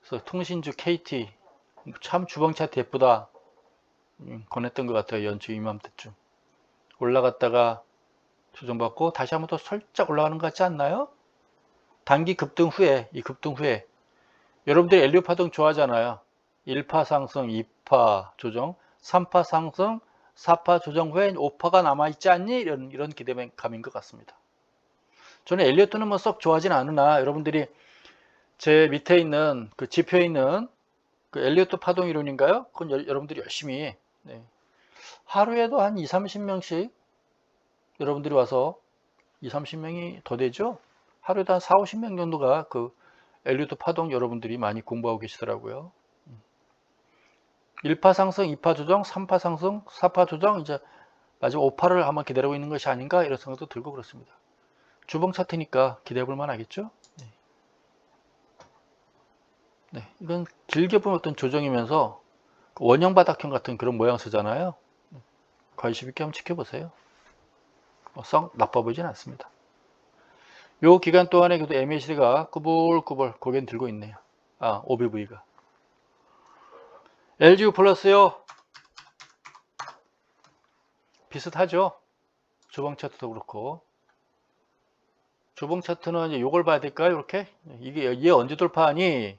그래서 통신주 KT 참 주봉 차트 예쁘다 권했던 것 같아요. 연초 이맘때쯤 올라갔다가 조정받고 다시 한번 더 살짝 올라가는 것 같지 않나요? 단기 급등 후에 이 급등 후에 여러분들이 엘리오 파동 좋아하잖아요. 1파 상승, 2파 조정, 3파 상승, 4파 조정 후에 5파가 남아있지 않니? 이런 기대감인 것 같습니다. 저는 엘리어트는 뭐 썩 좋아하진 않으나 여러분들이 제 밑에 있는 그 지표에 있는 그 엘리어트 파동 이론인가요? 그건 여러분들이 열심히 네. 하루에도 한 2, 30명씩 여러분들이 와서 2, 30명이 더 되죠? 하루에도 한 4, 50명 정도가 그 엘리어트 파동 여러분들이 많이 공부하고 계시더라고요. 1파 상승, 2파 조정, 3파 상승, 4파 조정, 이제 마지막 5파를 한번 기다리고 있는 것이 아닌가 이런 생각도 들고 그렇습니다. 주봉 차트니까 기대해 볼 만하겠죠? 네. 네, 이건 길게 보면 어떤 조정이면서 원형 바닥형 같은 그런 모양새잖아요. 관심 있게 한번 지켜보세요. 썩 나빠 보이진 않습니다. 요 기간 동안에 그래도 MACD가 꾸불꾸불 고개는 들고 있네요. OBV가. LGU 플러스요. 비슷하죠? 주봉 차트도 그렇고. 주봉 차트는 이제 요걸 봐야 될까요? 이렇게? 이게 언제 돌파하니?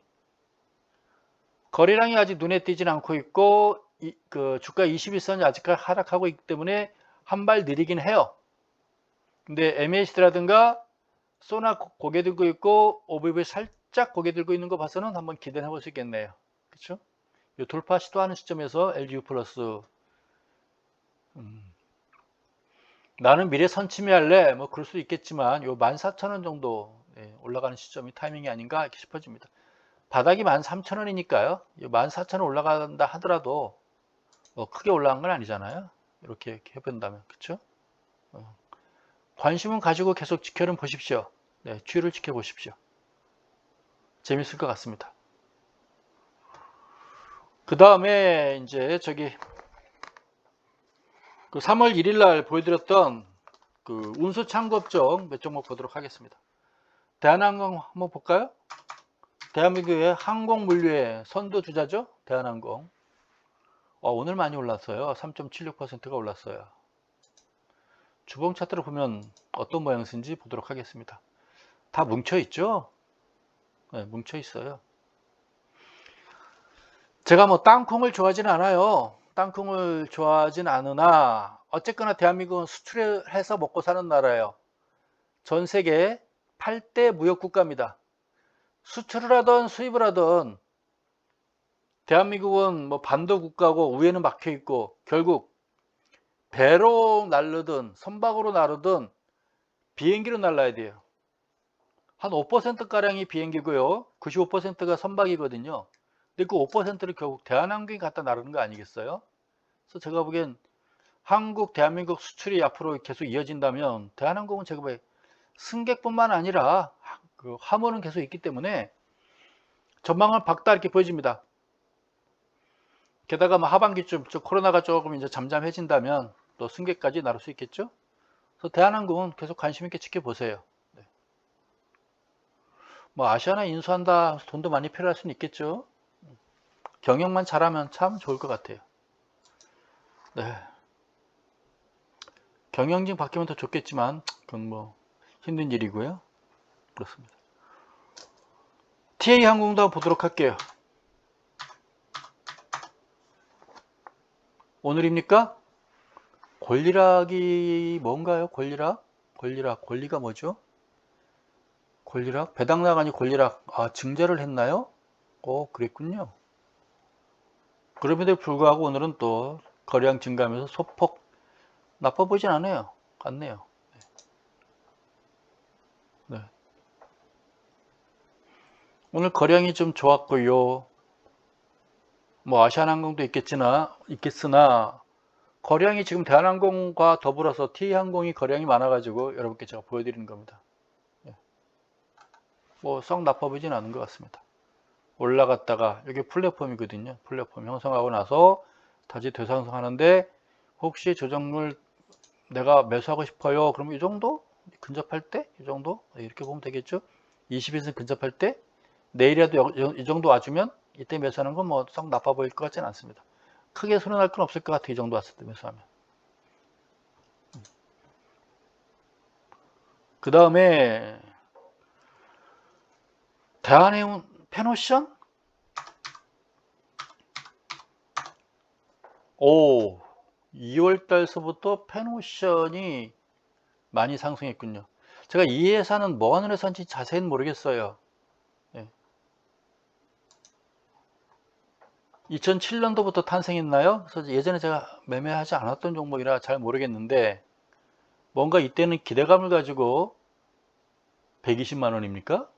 거래량이 아직 눈에 띄진 않고 있고, 그 주가 21선이 아직까지 하락하고 있기 때문에 한 발 느리긴 해요. 근데 MACD라든가 소나 고개 들고 있고, OBV 살짝 고개 들고 있는 거 봐서는 한번 기대해 볼 수 있겠네요. 그렇죠? 요 돌파 시도하는 시점에서 LGU 플러스 나는 미래 선침해할래 뭐 그럴 수 있겠지만 요 14,000원 정도 올라가는 시점이 타이밍이 아닌가 이렇게 싶어집니다. 바닥이 13,000원이니까요. 요 14,000원 올라간다 하더라도 뭐 크게 올라간 건 아니잖아요. 이렇게 해본다면 그렇죠? 관심은 가지고 계속 지켜는 보십시오. 네, 추이를 지켜보십시오. 재밌을 것 같습니다. 그 다음에 이제 저기 그 3월 1일 날 보여드렸던 그 운수 창구업종 몇 종목 보도록 하겠습니다. 대한항공 한번 볼까요? 대한민국의 항공물류의 선두주자죠. 대한항공. 오늘 많이 올랐어요. 3.76%가 올랐어요. 주봉 차트를 보면 어떤 모양새인지 보도록 하겠습니다. 다 뭉쳐 있죠? 네, 뭉쳐 있어요. 제가 뭐 땅콩을 좋아하진 않아요. 땅콩을 좋아하진 않으나 어쨌거나 대한민국은 수출을 해서 먹고 사는 나라예요. 전 세계 8대 무역 국가입니다. 수출을 하든 수입을 하든 대한민국은 뭐 반도 국가고 위에는 막혀 있고 결국 배로 날르든 선박으로 나르든 비행기로 날라야 돼요. 한 5%가량이 비행기고요. 95%가 선박이거든요. 근데 그 5%를 결국 대한항공이 갖다 나르는 거 아니겠어요? 그래서 제가 보기엔 한국, 대한민국 수출이 앞으로 계속 이어진다면 대한항공은 제가 보기엔 승객뿐만 아니라 그 화물은 계속 있기 때문에 전망은 밝다 이렇게 보여집니다. 게다가 뭐 하반기쯤 코로나가 조금 이제 잠잠해진다면 또 승객까지 나를 수 있겠죠. 그래서 대한항공은 계속 관심 있게 지켜보세요. 네. 뭐 아시아나 인수한다 돈도 많이 필요할 수는 있겠죠. 경영만 잘하면 참 좋을 것 같아요. 네. 경영진 바뀌면 더 좋겠지만 그건 뭐 힘든 일이고요. 그렇습니다. TA항공도 한번 보도록 할게요. 오늘입니까? 권리락이 뭔가요? 권리가 뭐죠? 권리락? 배당 나가니 권리락. 증자를 했나요? 그랬군요. 그럼에도 불구하고 오늘은 또 거래량 증가하면서 소폭 나빠 보진 않네요. 네. 오늘 거래량이 좀 좋았고요. 뭐 아시아나항공도 있겠으나 거래량이 지금 대한항공과 더불어서 T항공이 거래량이 많아가지고 여러분께 제가 보여드리는 겁니다. 뭐 썩 나빠 보진 않은 것 같습니다. 올라갔다가 여기 플랫폼이거든요. 플랫폼 형성하고 나서 다시 되상승하는데 혹시 조정을 내가 매수하고 싶어요. 그럼 이 정도 근접할 때 이 정도 이렇게 보면 되겠죠. 20일선 근접할 때 내일이라도 이 정도 와주면 이때 매수하는 건 뭐 썩 나빠 보일 것 같지는 않습니다. 크게 손해날 건 없을 것 같아요. 이 정도 왔을 때 매수하면. 그 다음에 대한해운 페노션? 오, 2월 달서부터 페노션이 많이 상승했군요. 제가 이 회사는 뭐 하는 회사인지 자세히는 모르겠어요. 2007년도부터 탄생했나요? 그래서 예전에 제가 매매하지 않았던 종목이라 잘 모르겠는데 뭔가 이때는 기대감을 가지고 120만 원입니까?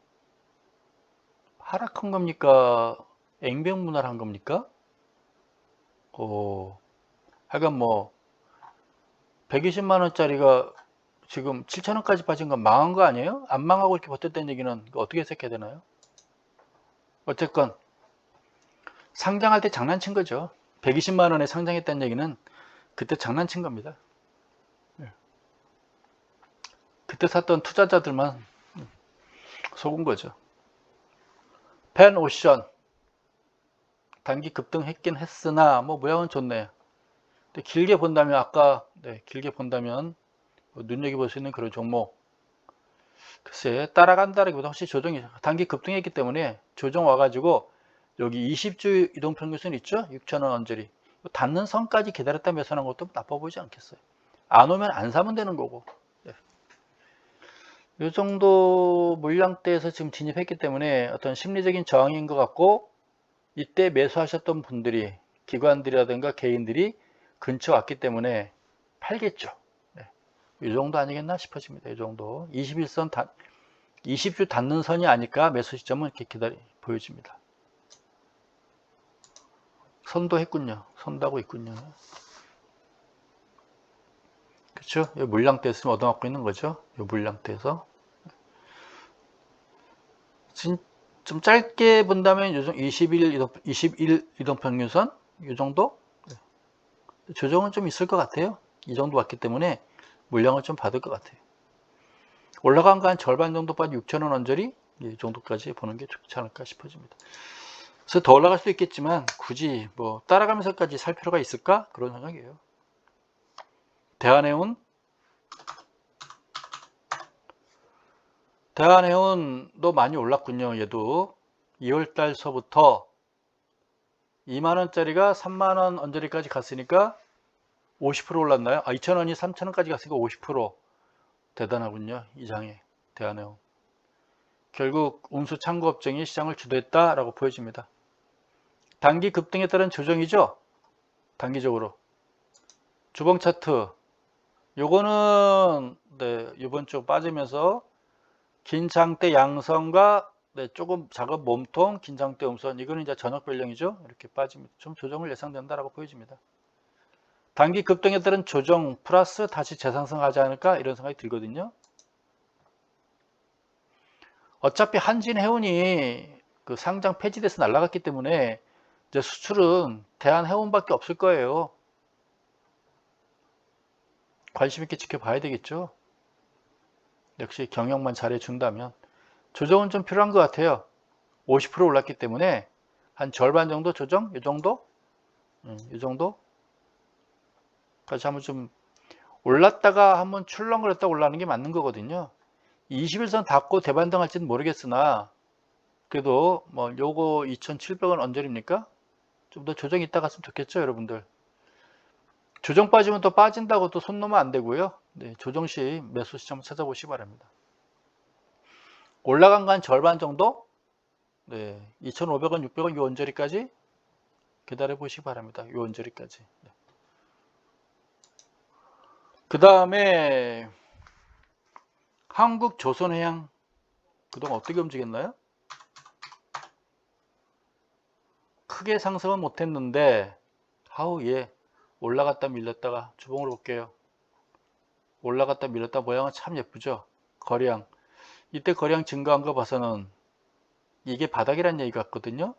하락한 겁니까? 앵병분할한 겁니까? 하여간 뭐 120만 원짜리가 지금 7천 원까지 빠진 건 망한 거 아니에요? 안 망하고 이렇게 버텼다는 얘기는 어떻게 해석해야 되나요? 어쨌건 상장할 때 장난친 거죠. 120만 원에 상장했다는 얘기는 그때 장난친 겁니다. 그때 샀던 투자자들만 속은 거죠. 펜오션 단기 급등했긴 했으나 뭐 모양은 좋네요. 근데 길게 본다면 길게 본다면 뭐 눈여겨볼 수 있는 그런 종목. 글쎄 따라간다라기보다 혹시 조정이 단기 급등했기 때문에 조정 와가지고 여기 20주 이동평균선 있죠? 6,000원 언저리 닿는 선까지 기다렸다 매수하는 것도 나빠 보이지 않겠어요. 안 오면 안 사면 되는 거고. 이 정도 물량대에서 지금 진입했기 때문에 어떤 심리적인 저항인 것 같고 이때 매수하셨던 분들이 기관들이라든가 개인들이 근처 왔기 때문에 팔겠죠. 이 정도 아니겠나 싶어집니다. 이 정도 21선 20주 닿는 선이 아닐까 매수 시점은 이렇게 보여집니다. 선도 했군요. 선다고 있군요. 그렇죠? 이 물량대 있으면 얻어맞고 있는 거죠. 이 물량대에서 좀 짧게 본다면 21 이동평균선 이 정도 조정은 좀 있을 것 같아요. 이 정도 왔기 때문에 물량을 좀 받을 것 같아요. 올라간 거 한 절반 정도 빠진 6,000원 언저리 이 정도까지 보는 게 좋지 않을까 싶어집니다. 그래서 더 올라갈 수도 있겠지만 굳이 뭐 따라가면서까지 살 필요가 있을까? 그런 생각이에요. 대한해운도 많이 올랐군요. 얘도 2월 달서부터 2만원짜리가 3만원 언저리까지 갔으니까 50% 올랐나요? 2천원이 3천원까지 갔으니까 50% 대단하군요. 이장의 대한해운. 결국 운수 창구 업종이 시장을 주도했다라고 보여집니다. 단기 급등에 따른 조정이죠. 단기적으로 주봉 차트 요거는 이번 주 빠지면서 긴 장대 양선과 조금 작은 몸통 긴 장대 음선 이거는 이제 저녁 변령이죠. 이렇게 빠지면 좀 조정을 예상된다라고 보여집니다. 단기 급등에 따른 조정 플러스 다시 재상승하지 않을까 이런 생각이 들거든요. 어차피 한진해운이 그 상장 폐지돼서 날아갔기 때문에 이제 수출은 대한해운밖에 없을 거예요. 관심 있게 지켜봐야 되겠죠. 역시 경영만 잘해준다면 조정은 좀 필요한 것 같아요. 50% 올랐기 때문에 한 절반 정도 조정? 이 정도? 이 정도? 까지 한번 좀 올랐다가 한번 출렁거렸다 올라가는 게 맞는 거거든요. 21선 닫고 대반등할지는 모르겠으나 그래도 뭐 요거 2,700원 언저리입니까? 좀 더 조정이 있다 갔으면 좋겠죠, 여러분들. 조정 빠지면 또 빠진다고 또 손 놓으면 안 되고요. 조정 시 매수 시점 찾아보시기 바랍니다. 올라간 거 한 절반 정도? 2,500원, 600원 요 언저리까지 기다려 보시기 바랍니다. 요 언저리까지. 그 다음에 한국조선해양 그동안 어떻게 움직였나요? 크게 상승은 못했는데 예, 올라갔다 밀렸다가 주봉으로 볼게요. 올라갔다 밀렸다 모양은 참 예쁘죠. 거래량 이때 거래량 증가한 거 봐서는 이게 바닥이란 얘기 같거든요.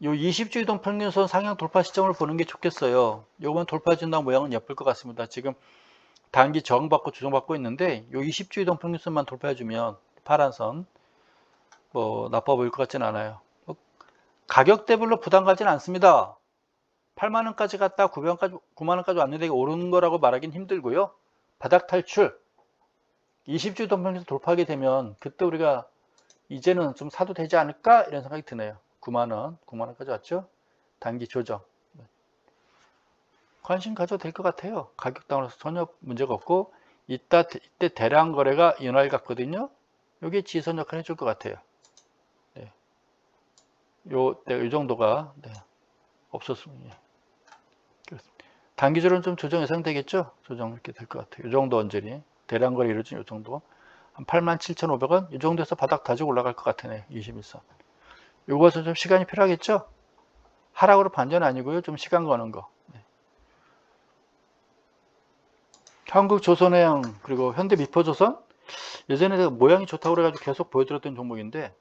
요 20주 이동 평균선 상향 돌파 시점을 보는 게 좋겠어요. 요번 돌파 진단 모양은 예쁠 것 같습니다. 지금 단기 저항받고 조정받고 있는데 요 20주 이동 평균선만 돌파해주면 파란선 뭐 나빠 보일 것 같진 않아요. 가격대별로 부담 가진 않습니다. 8만원까지 갔다 9만원까지 왔는데 오르는 거라고 말하긴 힘들고요. 바닥 탈출 20주 이동 평균선 돌파하게 되면 그때 우리가 이제는 좀 사도 되지 않을까 이런 생각이 드네요. 9만원까지 왔죠. 단기 조정 관심 가져도 될 것 같아요. 가격 다운에서 전혀 문제가 없고 이때 대량 거래가 연할 같거든요. 이게 지선 역할을 해줄 것 같아요. 네. 요 정도가 없었으면 단기적으로는 좀 조정 예상되겠죠. 조정 이렇게 될 것 같아요. 이 정도 언저리 대량 거래 이루어진 이 정도 한 87,500원 이 정도에서 바닥 다지고 올라갈 것 같으네요. 21선 요것은 좀 시간이 필요하겠죠. 하락으로 반전 아니고요. 좀 시간 거는 거. 한국조선해양 그리고 현대미포조선 예전에 모양이 좋다고 그래가지고 계속 보여드렸던 종목인데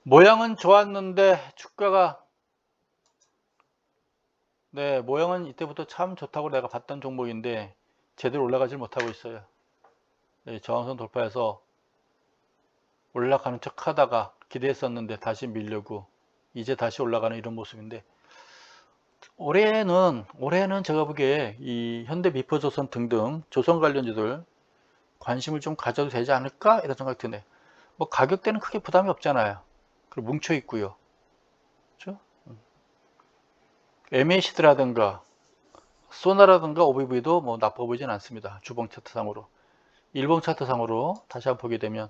모양은 좋았는데 주가가 모양은 이때부터 참 좋다고 내가 봤던 종목인데 제대로 올라가질 못하고 있어요. 저항선 돌파해서 올라가는 척 하다가 기대했었는데 다시 밀려고 이제 다시 올라가는 이런 모습인데 올해는 제가 보기에 이 현대미포조선 등등 조선 관련주들 관심을 좀 가져도 되지 않을까 이런 생각이 드네. 뭐 가격대는 크게 부담이 없잖아요. 그리고 뭉쳐 있고요. 그렇죠? MAC드라든가 소나라든가 OBV도 뭐 나빠 보이진 않습니다. 주봉 차트상으로. 일봉 차트상으로 다시 한번 보게 되면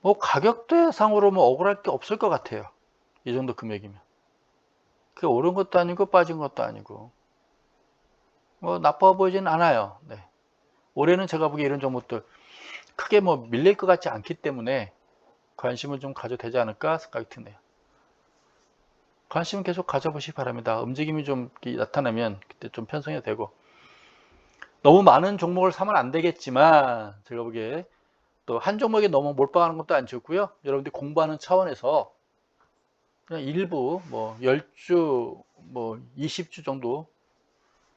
뭐 가격대상으로 뭐 억울할 게 없을 것 같아요. 이 정도 금액이면. 그게 오른 것도 아니고 빠진 것도 아니고 뭐 나빠 보이진 않아요. 올해는 제가 보기에 이런 종목들 크게 뭐 밀릴 것 같지 않기 때문에 관심을 좀 가져도 되지 않을까 생각이 드네요. 관심 계속 가져보시기 바랍니다. 움직임이 좀 나타나면 그때 좀 편성이 되고 너무 많은 종목을 사면 안 되겠지만 제가 보기에 또 한 종목에 너무 몰빵하는 것도 안 좋고요. 여러분들이 공부하는 차원에서 그냥 일부 뭐 10주 뭐 20주 정도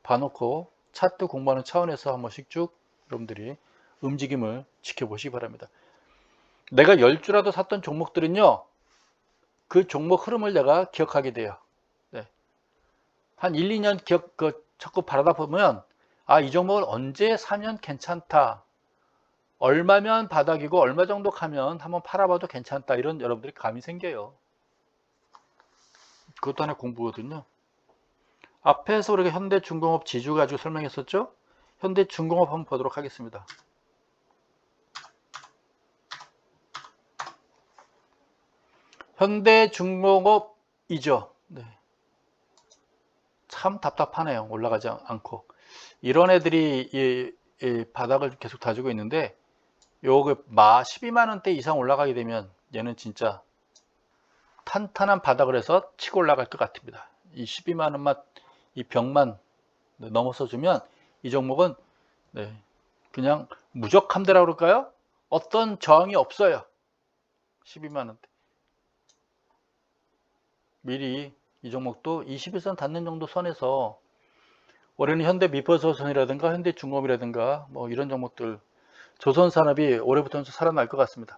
봐놓고 차트 공부하는 차원에서 한 번씩 쭉 여러분들이 움직임을 지켜보시기 바랍니다. 내가 10주라도 샀던 종목들은요. 그 종목 흐름을 내가 기억하게 돼요. 한 1, 2년 자꾸 바라다 보면 이 종목을 언제 사면 괜찮다. 얼마면 바닥이고 얼마 정도 가면 한번 팔아봐도 괜찮다. 이런 여러분들이 감이 생겨요. 그것도 하나의 공부거든요. 앞에서 우리가 현대중공업 지주 가지고 설명했었죠. 현대중공업 한번 보도록 하겠습니다. 현대중공업이죠. 참 답답하네요. 올라가지 않고 이런 애들이 이 바닥을 계속 다지고 있는데 요거 12만원대 이상 올라가게 되면 얘는 진짜 탄탄한 바닥을 해서 치고 올라갈 것 같습니다. 이 12만원만 이 벽만 넘어서 주면 이 종목은 그냥 무적함대라고 그럴까요? 어떤 저항이 없어요. 12만원대 미리 이 종목도 21선 닿는 정도 선에서 올해는 현대미포조선이라든가 현대중공업이라든가 뭐 이런 종목들 조선산업이 올해부터는 살아날 것 같습니다.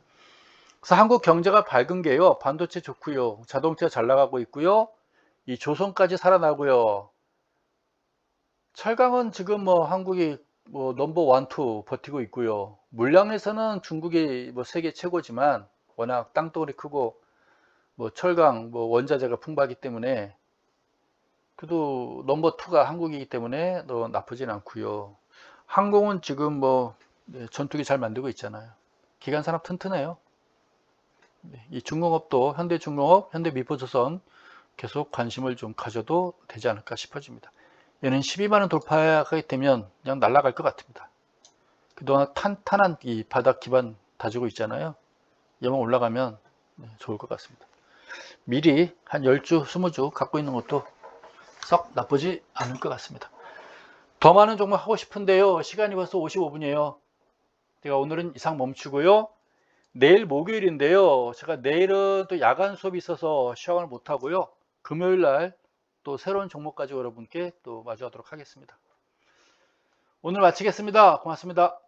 그래서 한국 경제가 밝은 게요. 반도체 좋고요. 자동차 잘 나가고 있고요. 이 조선까지 살아나고요. 철강은 지금 뭐 한국이 뭐 넘버 1, 2 버티고 있고요. 물량에서는 중국이 뭐 세계 최고지만 워낙 땅덩어리 크고 뭐 철강 뭐 원자재가 풍부하기 때문에 그래도 넘버 2가 한국이기 때문에 나쁘진 않고요. 항공은 지금 뭐 전투기 잘 만들고 있잖아요. 기간산업 튼튼해요. 이 중공업도 현대중공업, 현대미포조선 계속 관심을 좀 가져도 되지 않을까 싶어집니다. 얘는 12만원 돌파하게 되면 그냥 날아갈 것 같습니다. 그동안 탄탄한 이 바닥 기반 다지고 있잖아요. 얘만 올라가면 좋을 것 같습니다. 미리 한 10주, 20주 갖고 있는 것도 썩 나쁘지 않을 것 같습니다. 더 많은 종목 하고 싶은데요. 시간이 벌써 55분이에요. 제가 오늘은 이상 멈추고요. 내일 목요일인데요. 제가 내일은 또 야간 수업이 있어서 시험을 못하고요. 금요일 날 또 새로운 종목 가지고 여러분께 또 마주하도록 하겠습니다. 오늘 마치겠습니다. 고맙습니다.